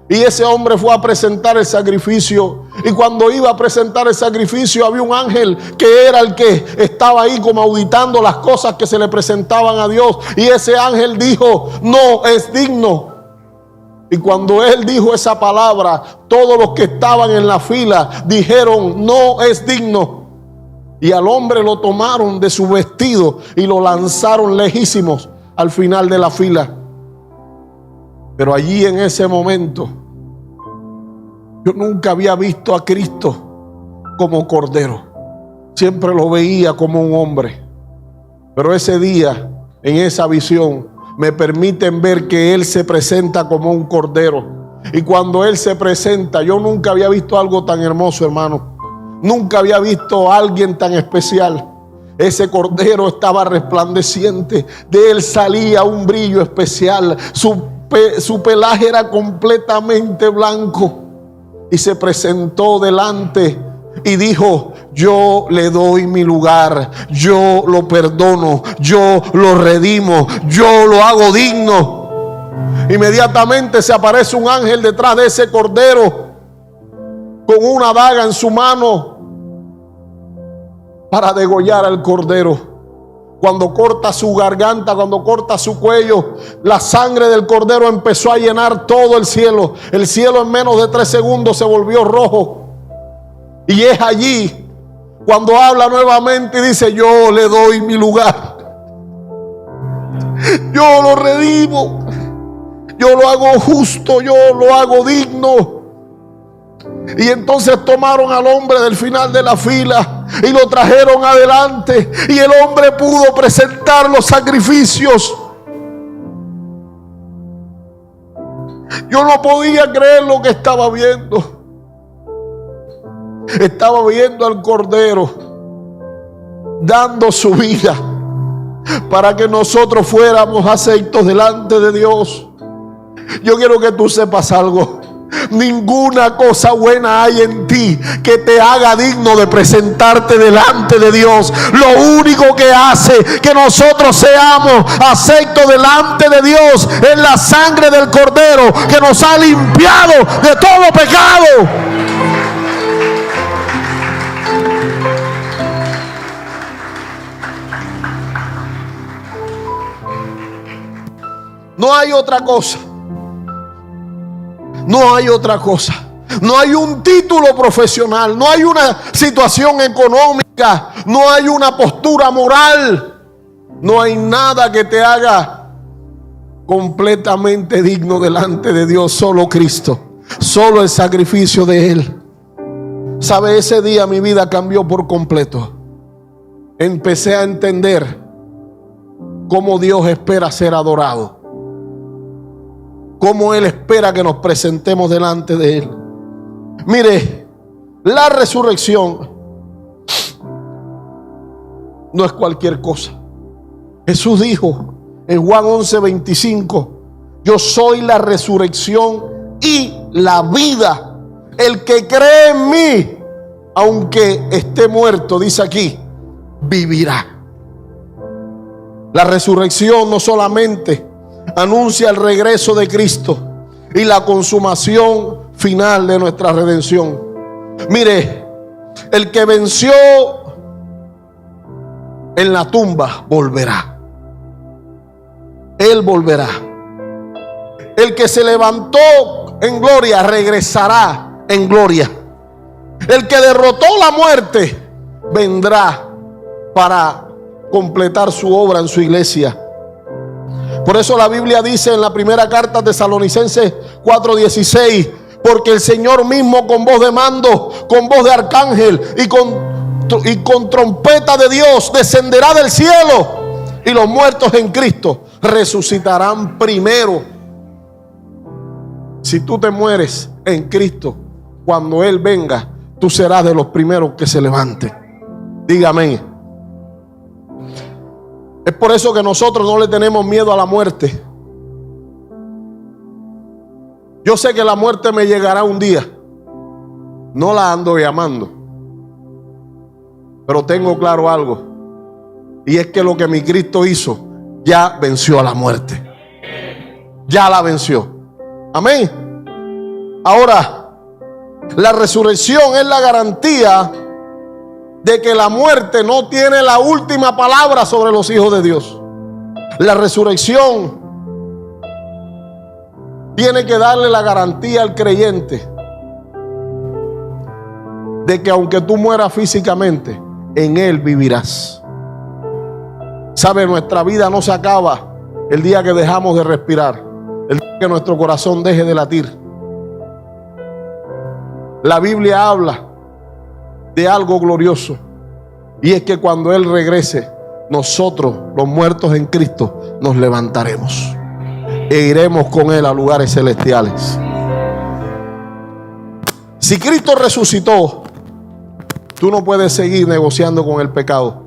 Y ese hombre fue a presentar el sacrificio. Y cuando iba a presentar el sacrificio, había un ángel que era el que estaba ahí como auditando las cosas que se le presentaban a Dios. Y ese ángel dijo: no es digno. Y cuando él dijo esa palabra, todos los que estaban en la fila dijeron: no es digno. Y al hombre lo tomaron de su vestido y lo lanzaron lejísimos al final de la fila. Pero allí en ese momento, yo nunca había visto a Cristo como cordero. Siempre lo veía como un hombre. Pero ese día, en esa visión, me permiten ver que Él se presenta como un cordero. Y cuando Él se presenta, yo nunca había visto algo tan hermoso, hermano. Nunca había visto a alguien tan especial. Ese cordero estaba resplandeciente. De Él salía un brillo especial. Su pelaje era completamente blanco. Y se presentó delante y dijo: yo le doy mi lugar, yo lo perdono, yo lo redimo, yo lo hago digno. Inmediatamente se aparece un ángel detrás de ese cordero con una daga en su mano para degollar al cordero. Cuando corta su garganta, cuando corta su cuello, la sangre del cordero empezó a llenar todo el cielo. El cielo en menos de 3 segundos se volvió rojo. Y es allí cuando habla nuevamente y dice: yo le doy mi lugar, yo lo redimo, yo lo hago justo, yo lo hago digno. Y entonces tomaron al hombre del final de la fila y lo trajeron adelante, y el hombre pudo presentar los sacrificios. Yo no podía creer lo que estaba viendo. Estaba viendo al Cordero dando su vida para que nosotros fuéramos aceptos delante de Dios. Yo quiero que tú sepas algo. Ninguna cosa buena hay en ti que te haga digno de presentarte delante de Dios. Lo único que hace que nosotros seamos aceptos delante de Dios es la sangre del Cordero, que nos ha limpiado de todo pecado. No hay otra cosa. No hay otra cosa. No hay un título profesional. No hay una situación económica. No hay una postura moral. No hay nada que te haga completamente digno delante de Dios. Solo Cristo. Solo el sacrificio de Él. ¿Sabe? Ese día mi vida cambió por completo. Empecé a entender cómo Dios espera ser adorado. Cómo Él espera que nos presentemos delante de Él. Mire, la resurrección no es cualquier cosa. Jesús dijo en Juan 11:25: yo soy la resurrección y la vida. El que cree en mí, aunque esté muerto, dice aquí, vivirá. La resurrección no solamente anuncia el regreso de Cristo y la consumación final de nuestra redención. Mire, el que venció en la tumba volverá. Él volverá. El que se levantó en gloria regresará en gloria. El que derrotó la muerte vendrá para completar su obra en su iglesia. Por eso la Biblia dice en la primera carta a Tesalonicenses 4:16: porque el Señor mismo, con voz de mando, con voz de arcángel y con trompeta de Dios, descenderá del cielo, y los muertos en Cristo resucitarán primero. Si tú te mueres en Cristo, cuando Él venga, tú serás de los primeros que se levanten. Dígame. Es por eso que nosotros no le tenemos miedo a la muerte. Yo sé que la muerte me llegará un día. No la ando llamando. Pero tengo claro algo. Y es que lo que mi Cristo hizo ya venció a la muerte. Ya la venció. Amén. Ahora, la resurrección es la garantía de que la muerte no tiene la última palabra sobre los hijos de Dios. La resurrección tiene que darle la garantía al creyente de que aunque tú mueras físicamente, en Él vivirás. ¿Sabe? Nuestra vida no se acaba el día que dejamos de respirar, el día que nuestro corazón deje de latir. La Biblia habla de algo glorioso, y es que cuando Él regrese, nosotros, los muertos en Cristo, nos levantaremos e iremos con Él a lugares celestiales. Si Cristo resucitó, tú no puedes seguir negociando con el pecado.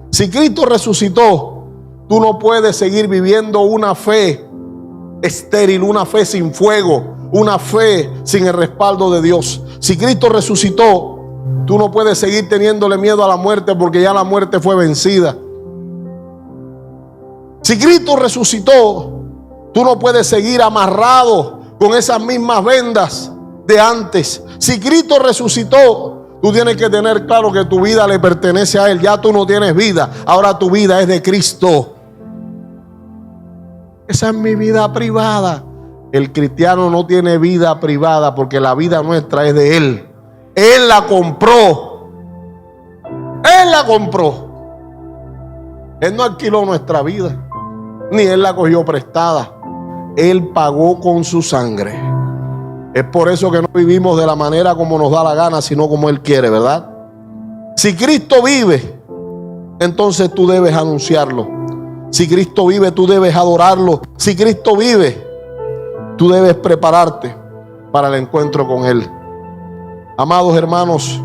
Si Cristo resucitó, tú no puedes seguir viviendo una fe estéril, una fe sin fuego, una fe sin el respaldo de Dios. Si Cristo resucitó, tú no puedes seguir teniéndole miedo a la muerte, porque ya la muerte fue vencida. Si Cristo resucitó, tú no puedes seguir amarrado con esas mismas vendas de antes. Si Cristo resucitó, tú tienes que tener claro que tu vida le pertenece a Él. Ya tú no tienes vida, ahora tu vida es de Cristo. Esa es mi vida privada. El cristiano no tiene vida privada, porque la vida nuestra es de Él. Él la compró. Él la compró. Él no alquiló nuestra vida, ni Él la cogió prestada. Él pagó con su sangre. Es por eso que no vivimos de la manera como nos da la gana, sino como Él quiere, ¿verdad? Si Cristo vive, entonces tú debes anunciarlo. Si Cristo vive, tú debes adorarlo. Si Cristo vive, tú debes prepararte para el encuentro con Él. Amados hermanos,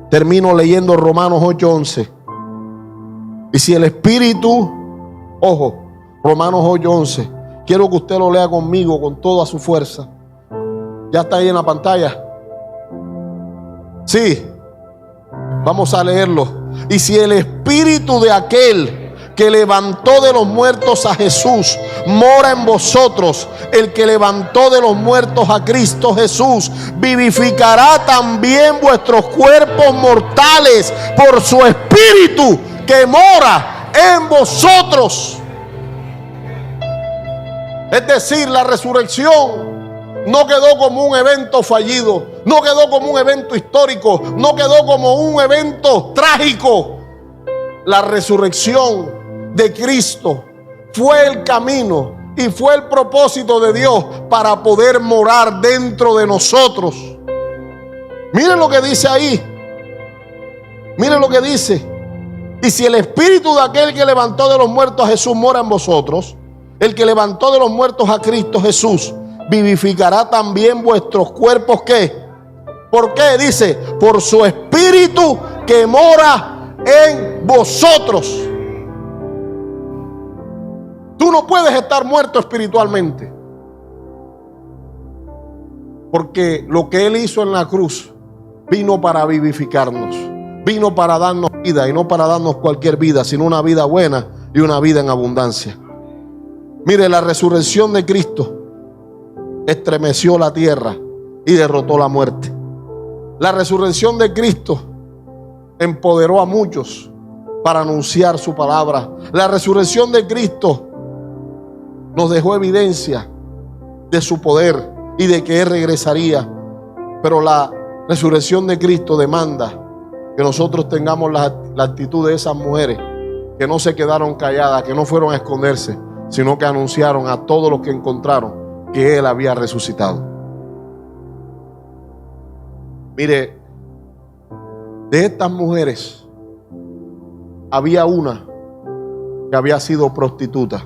termino leyendo Romanos 8:11. Y si el Espíritu, ojo, Romanos 8:11, quiero que usted lo lea conmigo con toda su fuerza. ¿Ya está ahí en la pantalla? Sí, vamos a leerlo. Y si el Espíritu de aquel que levantó de los muertos a Jesús mora en vosotros, el que levantó de los muertos a Cristo Jesús vivificará también vuestros cuerpos mortales por su Espíritu que mora en vosotros. Es decir, la resurrección no quedó como un evento fallido, no quedó como un evento histórico, no quedó como un evento trágico. La resurrección de Cristo fue el camino y fue el propósito de Dios para poder morar dentro de nosotros. Miren lo que dice ahí. Miren lo que dice. Y si el Espíritu de aquel que levantó de los muertos a Jesús mora en vosotros, el que levantó de los muertos a Cristo Jesús vivificará también vuestros cuerpos. ¿Qué? ¿Por qué? Dice, por su Espíritu que mora en vosotros. Tú no puedes estar muerto espiritualmente, porque lo que Él hizo en la cruz vino para vivificarnos, vino para darnos vida, y no para darnos cualquier vida, sino una vida buena y una vida en abundancia. Mire, la resurrección de Cristo estremeció la tierra y derrotó la muerte. La resurrección de Cristo empoderó a muchos para anunciar su palabra. La resurrección de Cristo nos dejó evidencia de su poder y de que Él regresaría. Pero la resurrección de Cristo demanda que nosotros tengamos la actitud de esas mujeres que no se quedaron calladas, que no fueron a esconderse, sino que anunciaron a todos los que encontraron que Él había resucitado. Mire, de estas mujeres había una que había sido prostituta.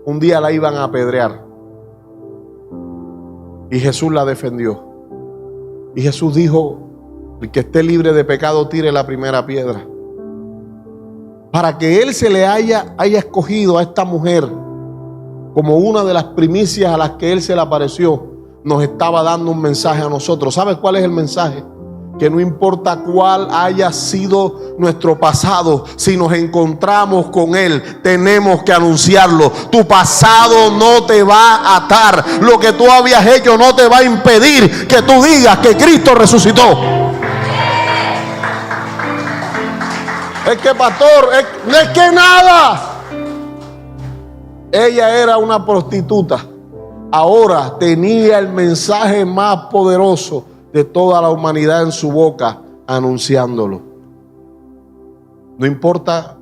Un día la iban a apedrear y Jesús la defendió. Y Jesús dijo: el que esté libre de pecado tire la primera piedra. Para que Él se le haya escogido a esta mujer como una de las primicias a las que Él se le apareció, nos estaba dando un mensaje a nosotros. ¿Sabes cuál es el mensaje? Que no importa cuál haya sido nuestro pasado, si nos encontramos con Él, tenemos que anunciarlo. Tu pasado no te va a atar. Lo que tú habías hecho no te va a impedir que tú digas que Cristo resucitó. Es que, pastor, no es que nada. Ella era una prostituta. Ahora tenía el mensaje más poderoso de toda la humanidad en su boca, anunciándolo. No importa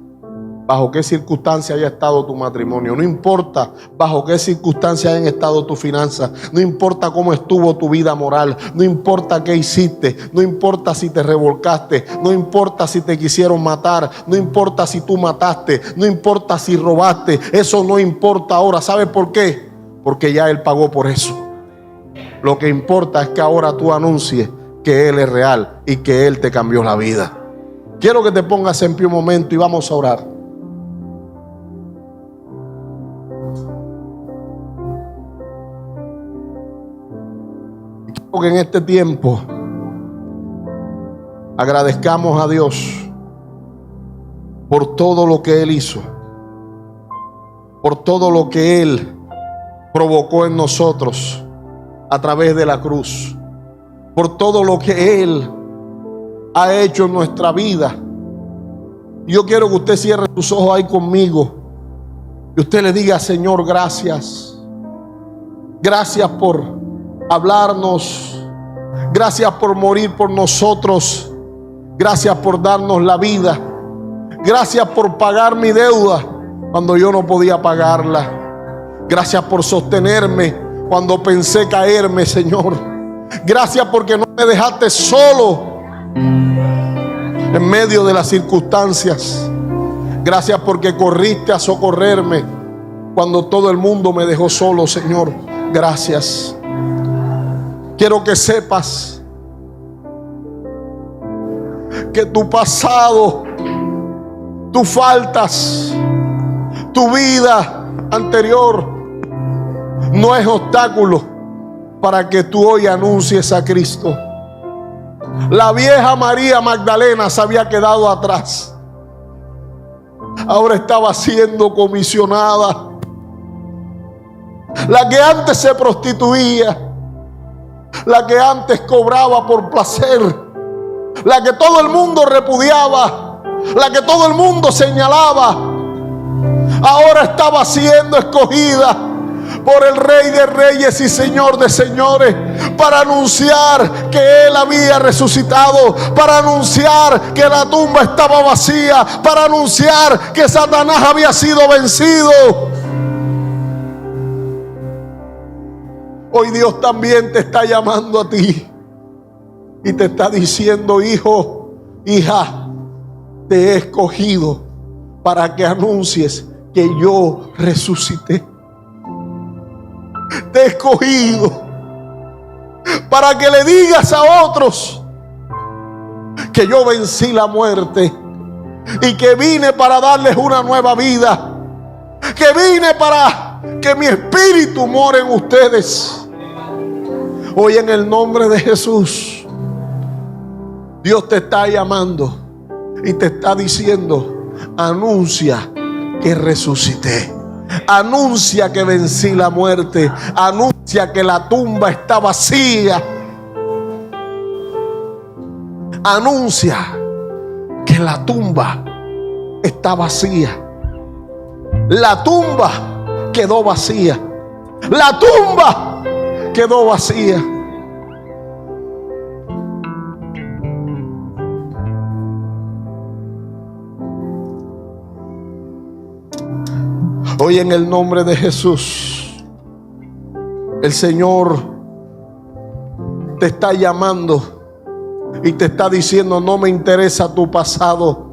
bajo qué circunstancia haya estado tu matrimonio, no importa bajo qué circunstancia hayan estado tus finanzas, no importa cómo estuvo tu vida moral, no importa qué hiciste, no importa si te revolcaste, no importa si te quisieron matar, no importa si tú mataste, no importa si robaste, eso no importa ahora. ¿Sabes por qué? Porque ya Él pagó por eso. Lo que importa es que ahora tú anuncies que Él es real y que Él te cambió la vida. Quiero que te pongas en pie un momento y vamos a orar. Quiero que en este tiempo agradezcamos a Dios por todo lo que Él hizo, por todo lo que Él provocó en nosotros a través de la cruz, por todo lo que Él ha hecho en nuestra vida. Yo quiero que usted cierre sus ojos ahí conmigo y usted le diga: Señor, gracias. Gracias por hablarnos. Gracias por morir por nosotros. Gracias por darnos la vida. Gracias por pagar mi deuda. cuando yo no podía pagarla. Gracias por sostenerme cuando pensé caerme, Señor. Gracias porque no me dejaste solo en medio de las circunstancias. Gracias porque corriste a socorrerme cuando todo el mundo me dejó solo, Señor. Gracias. Quiero que sepas que tu pasado, tus faltas, tu vida anterior no es obstáculo para que tú hoy anuncies a Cristo. La vieja María Magdalena se había quedado atrás. Ahora estaba siendo comisionada. La que antes se prostituía, la que antes cobraba por placer, la que todo el mundo repudiaba, la que todo el mundo señalaba, ahora estaba siendo escogida por el Rey de Reyes y Señor de Señores, para anunciar que Él había resucitado, para anunciar que la tumba estaba vacía, para anunciar que Satanás había sido vencido. Hoy Dios también te está llamando a ti y te está diciendo: hijo, hija, te he escogido para que anuncies que yo resucité. Te he escogido para que le digas a otros que yo vencí la muerte y que vine para darles una nueva vida, que vine para que mi espíritu more en ustedes. Hoy, en el nombre de Jesús, Dios te está llamando y te está diciendo: anuncia que resucité. Anuncia que vencí la muerte. Anuncia que la tumba está vacía. Anuncia que la tumba está vacía. La tumba quedó vacía. La tumba quedó vacía. Hoy, en el nombre de Jesús, el Señor te está llamando y te está diciendo: no me interesa tu pasado.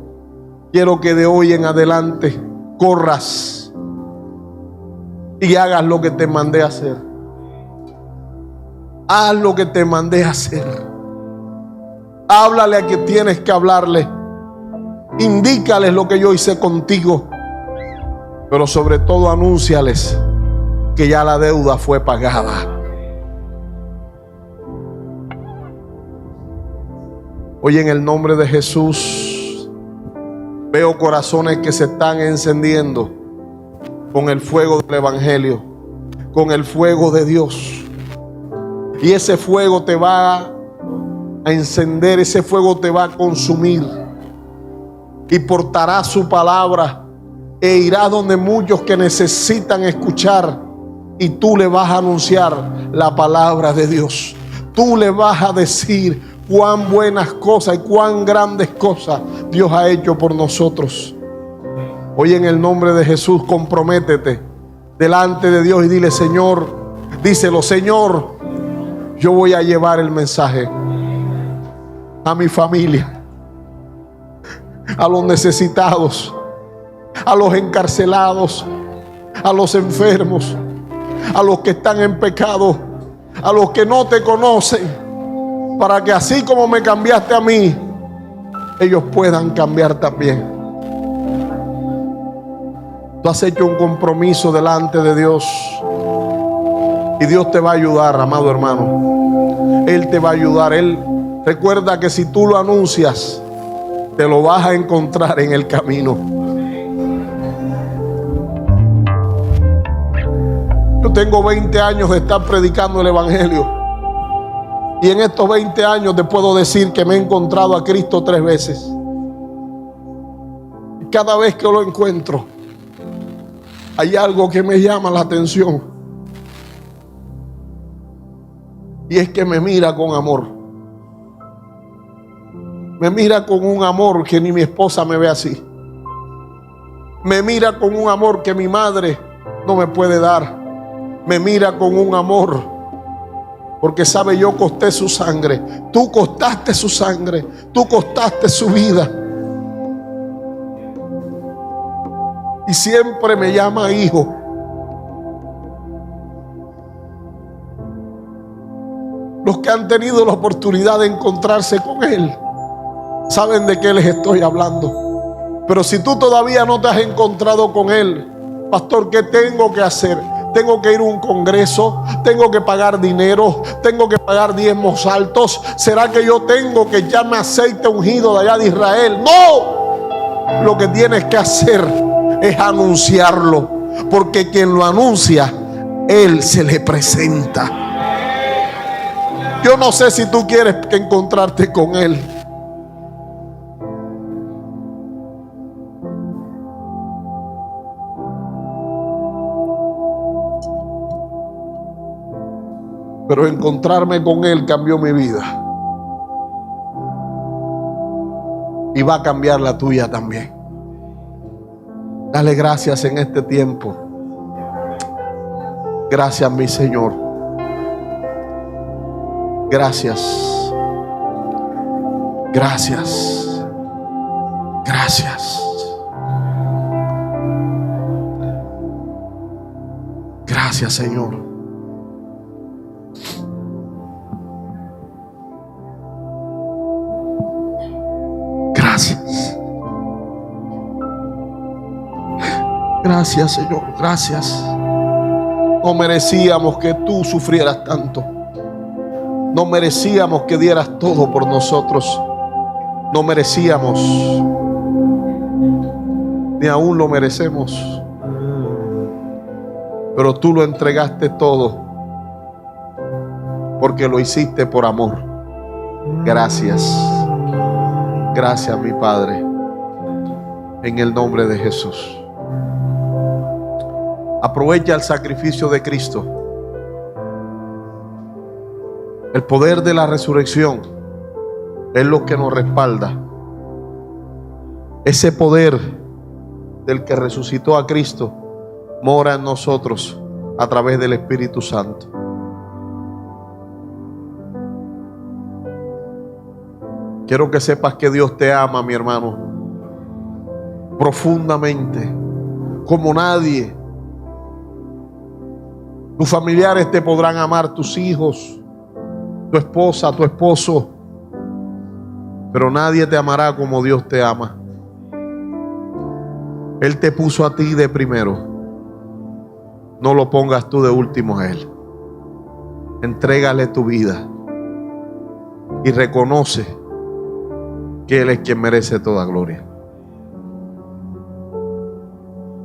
Quiero que de hoy en adelante corras y hagas lo que te mandé a hacer. Haz lo que te mandé a hacer. Háblale a quien tienes que hablarle. Indícales lo que yo hice contigo. Pero sobre todo, anúnciales que ya la deuda fue pagada. Hoy, en el nombre de Jesús, veo corazones que se están encendiendo con el fuego del Evangelio, con el fuego de Dios. Y ese fuego te va a encender, ese fuego te va a consumir. Y portará su palabra e irá donde muchos que necesitan escuchar, y tú le vas a anunciar la palabra de Dios. Tú le vas a decir cuán buenas cosas y cuán grandes cosas Dios ha hecho por nosotros. Hoy, en el nombre de Jesús, comprométete delante de Dios y dile: Señor, díselo: Señor, yo voy a llevar el mensaje a mi familia, a los necesitados, a los encarcelados, a los enfermos, a los que están en pecado, a los que no te conocen, para que así como me cambiaste a mí, ellos puedan cambiar también. Tú has hecho un compromiso delante de Dios y Dios te va a ayudar, amado hermano. Él te va a ayudar. Él recuerda que si tú lo anuncias, te lo vas a encontrar en el camino. Yo tengo 20 años de estar predicando el Evangelio, y en estos 20 años te puedo decir que me he encontrado a Cristo 3 veces. Y cada vez que lo encuentro, hay algo que me llama la atención, y es que me mira con amor. Me mira con un amor que ni mi esposa me ve así. Me mira con un amor que mi madre no me puede dar. Me mira con un amor porque sabe, yo costé su sangre. Tú costaste su sangre. Tú costaste su vida. Y siempre me llama hijo. Los que han tenido la oportunidad de encontrarse con Él saben de qué les estoy hablando. Pero si tú todavía no te has encontrado con Él, pastor, ¿qué tengo que hacer? Tengo que ir a un congreso, tengo que pagar dinero, tengo que pagar diezmos altos. ¿Será que yo tengo que echarme aceite ungido de allá de Israel? No, lo que tienes que hacer es anunciarlo, porque quien lo anuncia, Él se le presenta. Yo no sé si tú quieres encontrarte con Él. Pero encontrarme con Él cambió mi vida. Y va a cambiar la tuya también. Dale gracias en este tiempo. Gracias, mi Señor. Gracias. Gracias. Gracias. Gracias, Señor. Gracias. Gracias, Señor. Gracias. No merecíamos que tú sufrieras tanto. No merecíamos que dieras todo por nosotros. No merecíamos, ni aún lo merecemos. Pero tú lo entregaste todo, porque lo hiciste por amor. Gracias. Gracias, mi Padre, en el nombre de Jesús. Aprovecha el sacrificio de Cristo. El poder de la resurrección es lo que nos respalda. Ese poder del que resucitó a Cristo mora en nosotros a través del Espíritu Santo. Quiero que sepas que Dios te ama, mi hermano, profundamente, como nadie. Tus familiares te podrán amar, tus hijos, tu esposa, tu esposo, pero nadie te amará como Dios te ama. Él te puso a ti de primero. No lo pongas tú de último a Él. Entrégale tu vida y reconoce que Él es quien merece toda gloria.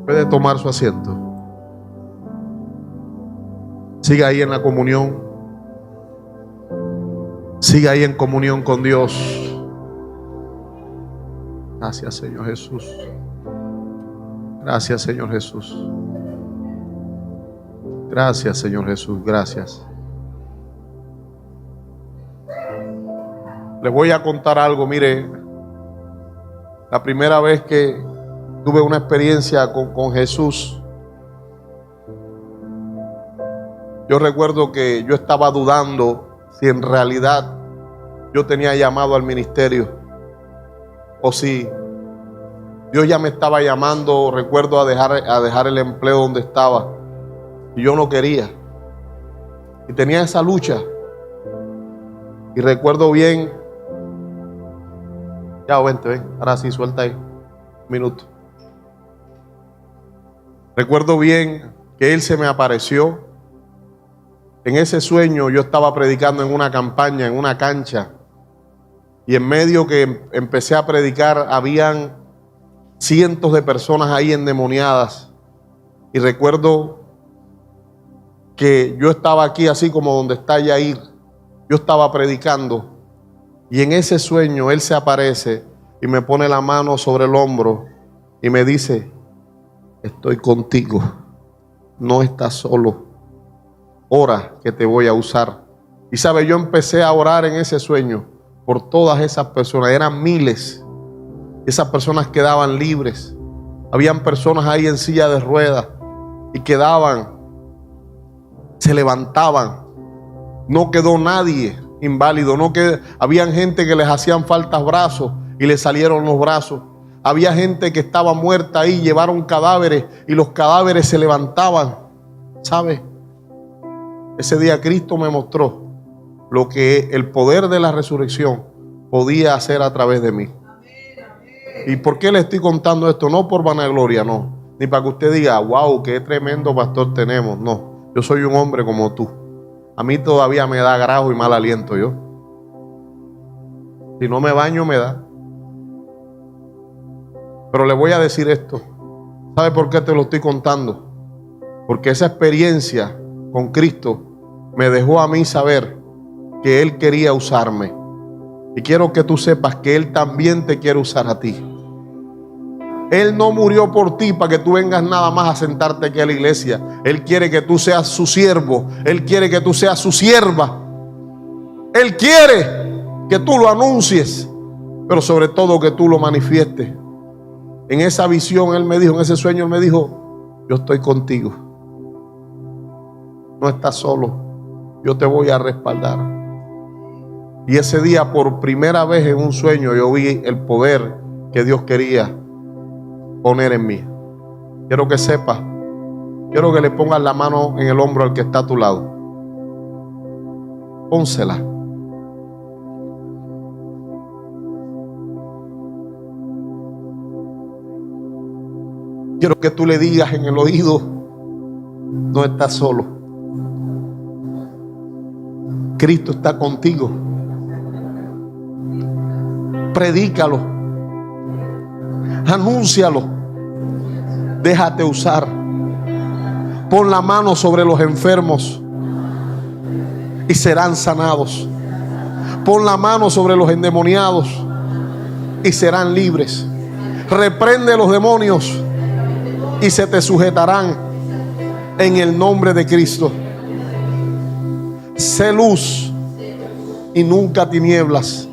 Puede tomar su asiento. Siga ahí en la comunión. Siga ahí en comunión con Dios. Gracias, Señor Jesús. Gracias, Señor Jesús. Gracias, Señor Jesús. Gracias. Les voy a contar algo. Mire, la primera vez que tuve una experiencia con Jesús, yo recuerdo que yo estaba dudando si en realidad yo tenía llamado al ministerio o si Dios ya me estaba llamando. Recuerdo a dejar el empleo donde estaba y yo no quería, y tenía esa lucha. Y recuerdo bien, ya vente, ven, ahora sí, suelta ahí, un minuto. Recuerdo bien que Él se me apareció. En ese sueño yo estaba predicando en una campaña, en una cancha, y en medio que empecé a predicar habían cientos de personas ahí endemoniadas. Y recuerdo que yo estaba aquí así como donde está Yair. Yo estaba predicando y en ese sueño Él se aparece y me pone la mano sobre el hombro y me dice: estoy contigo, no estás solo, ora que te voy a usar. Y sabe, yo empecé a orar en ese sueño por todas esas personas. Eran miles. Esas personas quedaban libres. Habían personas ahí en silla de ruedas y quedaban, se levantaban. No quedó nadie inválido. Habían gente que les hacían falta brazos y les salieron los brazos. Había gente que estaba muerta ahí, llevaron cadáveres y los cadáveres se levantaban. ¿Sabe? Ese día Cristo me mostró lo que el poder de la resurrección podía hacer a través de mí. ¿Y por qué le estoy contando esto? No por vanagloria, no. Ni para que usted diga, wow, qué tremendo pastor tenemos. No, yo soy un hombre como tú. A mí todavía me da grajo y mal aliento yo. Si no me baño me da. Pero le voy a decir esto. ¿Sabe por qué te lo estoy contando? Porque esa experiencia con Cristo me dejó a mí saber que Él quería usarme. Y quiero que tú sepas que Él también te quiere usar a ti. Él no murió por ti para que tú vengas nada más a sentarte aquí a la iglesia. Él quiere que tú seas su siervo. Él quiere que tú seas su sierva. Él quiere que tú lo anuncies, pero sobre todo que tú lo manifiestes. En esa visión Él me dijo, en ese sueño Él me dijo, yo estoy contigo. No estás solo. Yo te voy a respaldar. Y ese día, por primera vez en un sueño, yo vi el poder que Dios quería poner en mí. Quiero que sepas, quiero que le pongas la mano en el hombro al que está a tu lado. Pónsela. Quiero que tú le digas en el oído, no estás solo. Cristo está contigo. Predícalo. Anúncialo. Déjate usar. Pon la mano sobre los enfermos y serán sanados. Pon la mano sobre los endemoniados y serán libres. Reprende a los demonios y se te sujetarán en el nombre de Cristo. Sé luz y nunca tinieblas.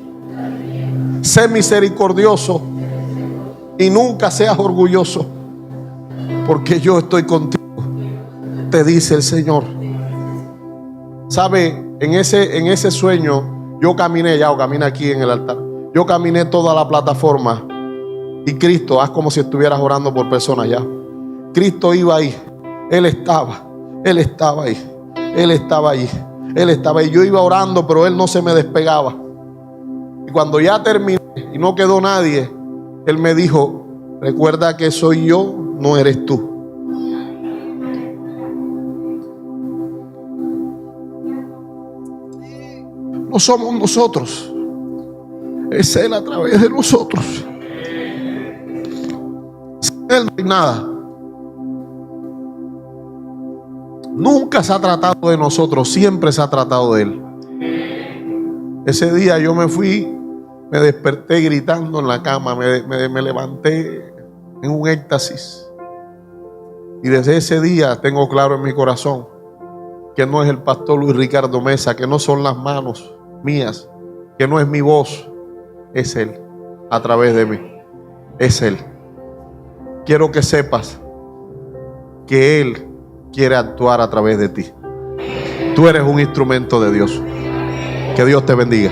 Sé misericordioso y nunca seas orgulloso, porque yo estoy contigo, te dice el Señor. ¿Sabe? En ese sueño yo caminé aquí en el altar. Yo caminé toda la plataforma y Cristo, haz como si estuvieras orando por personas ya. Cristo iba ahí. Él estaba ahí. Él estaba ahí. Yo iba orando, pero Él no se me despegaba. Y cuando ya terminé y no quedó nadie, Él me dijo, recuerda que soy yo, no eres tú. No somos nosotros, es Él a través de nosotros. Sin Él no hay nada. Nunca se ha tratado de nosotros, siempre se ha tratado de Él. Ese día yo me fui, me desperté gritando en la cama, me levanté en un éxtasis. Y desde ese día tengo claro en mi corazón que no es el pastor Luis Ricardo Mesa, que no son las manos mías, que no es mi voz, es Él a través de mí, es Él. Quiero que sepas que Él quiere actuar a través de ti. Tú eres un instrumento de Dios. Que Dios te bendiga.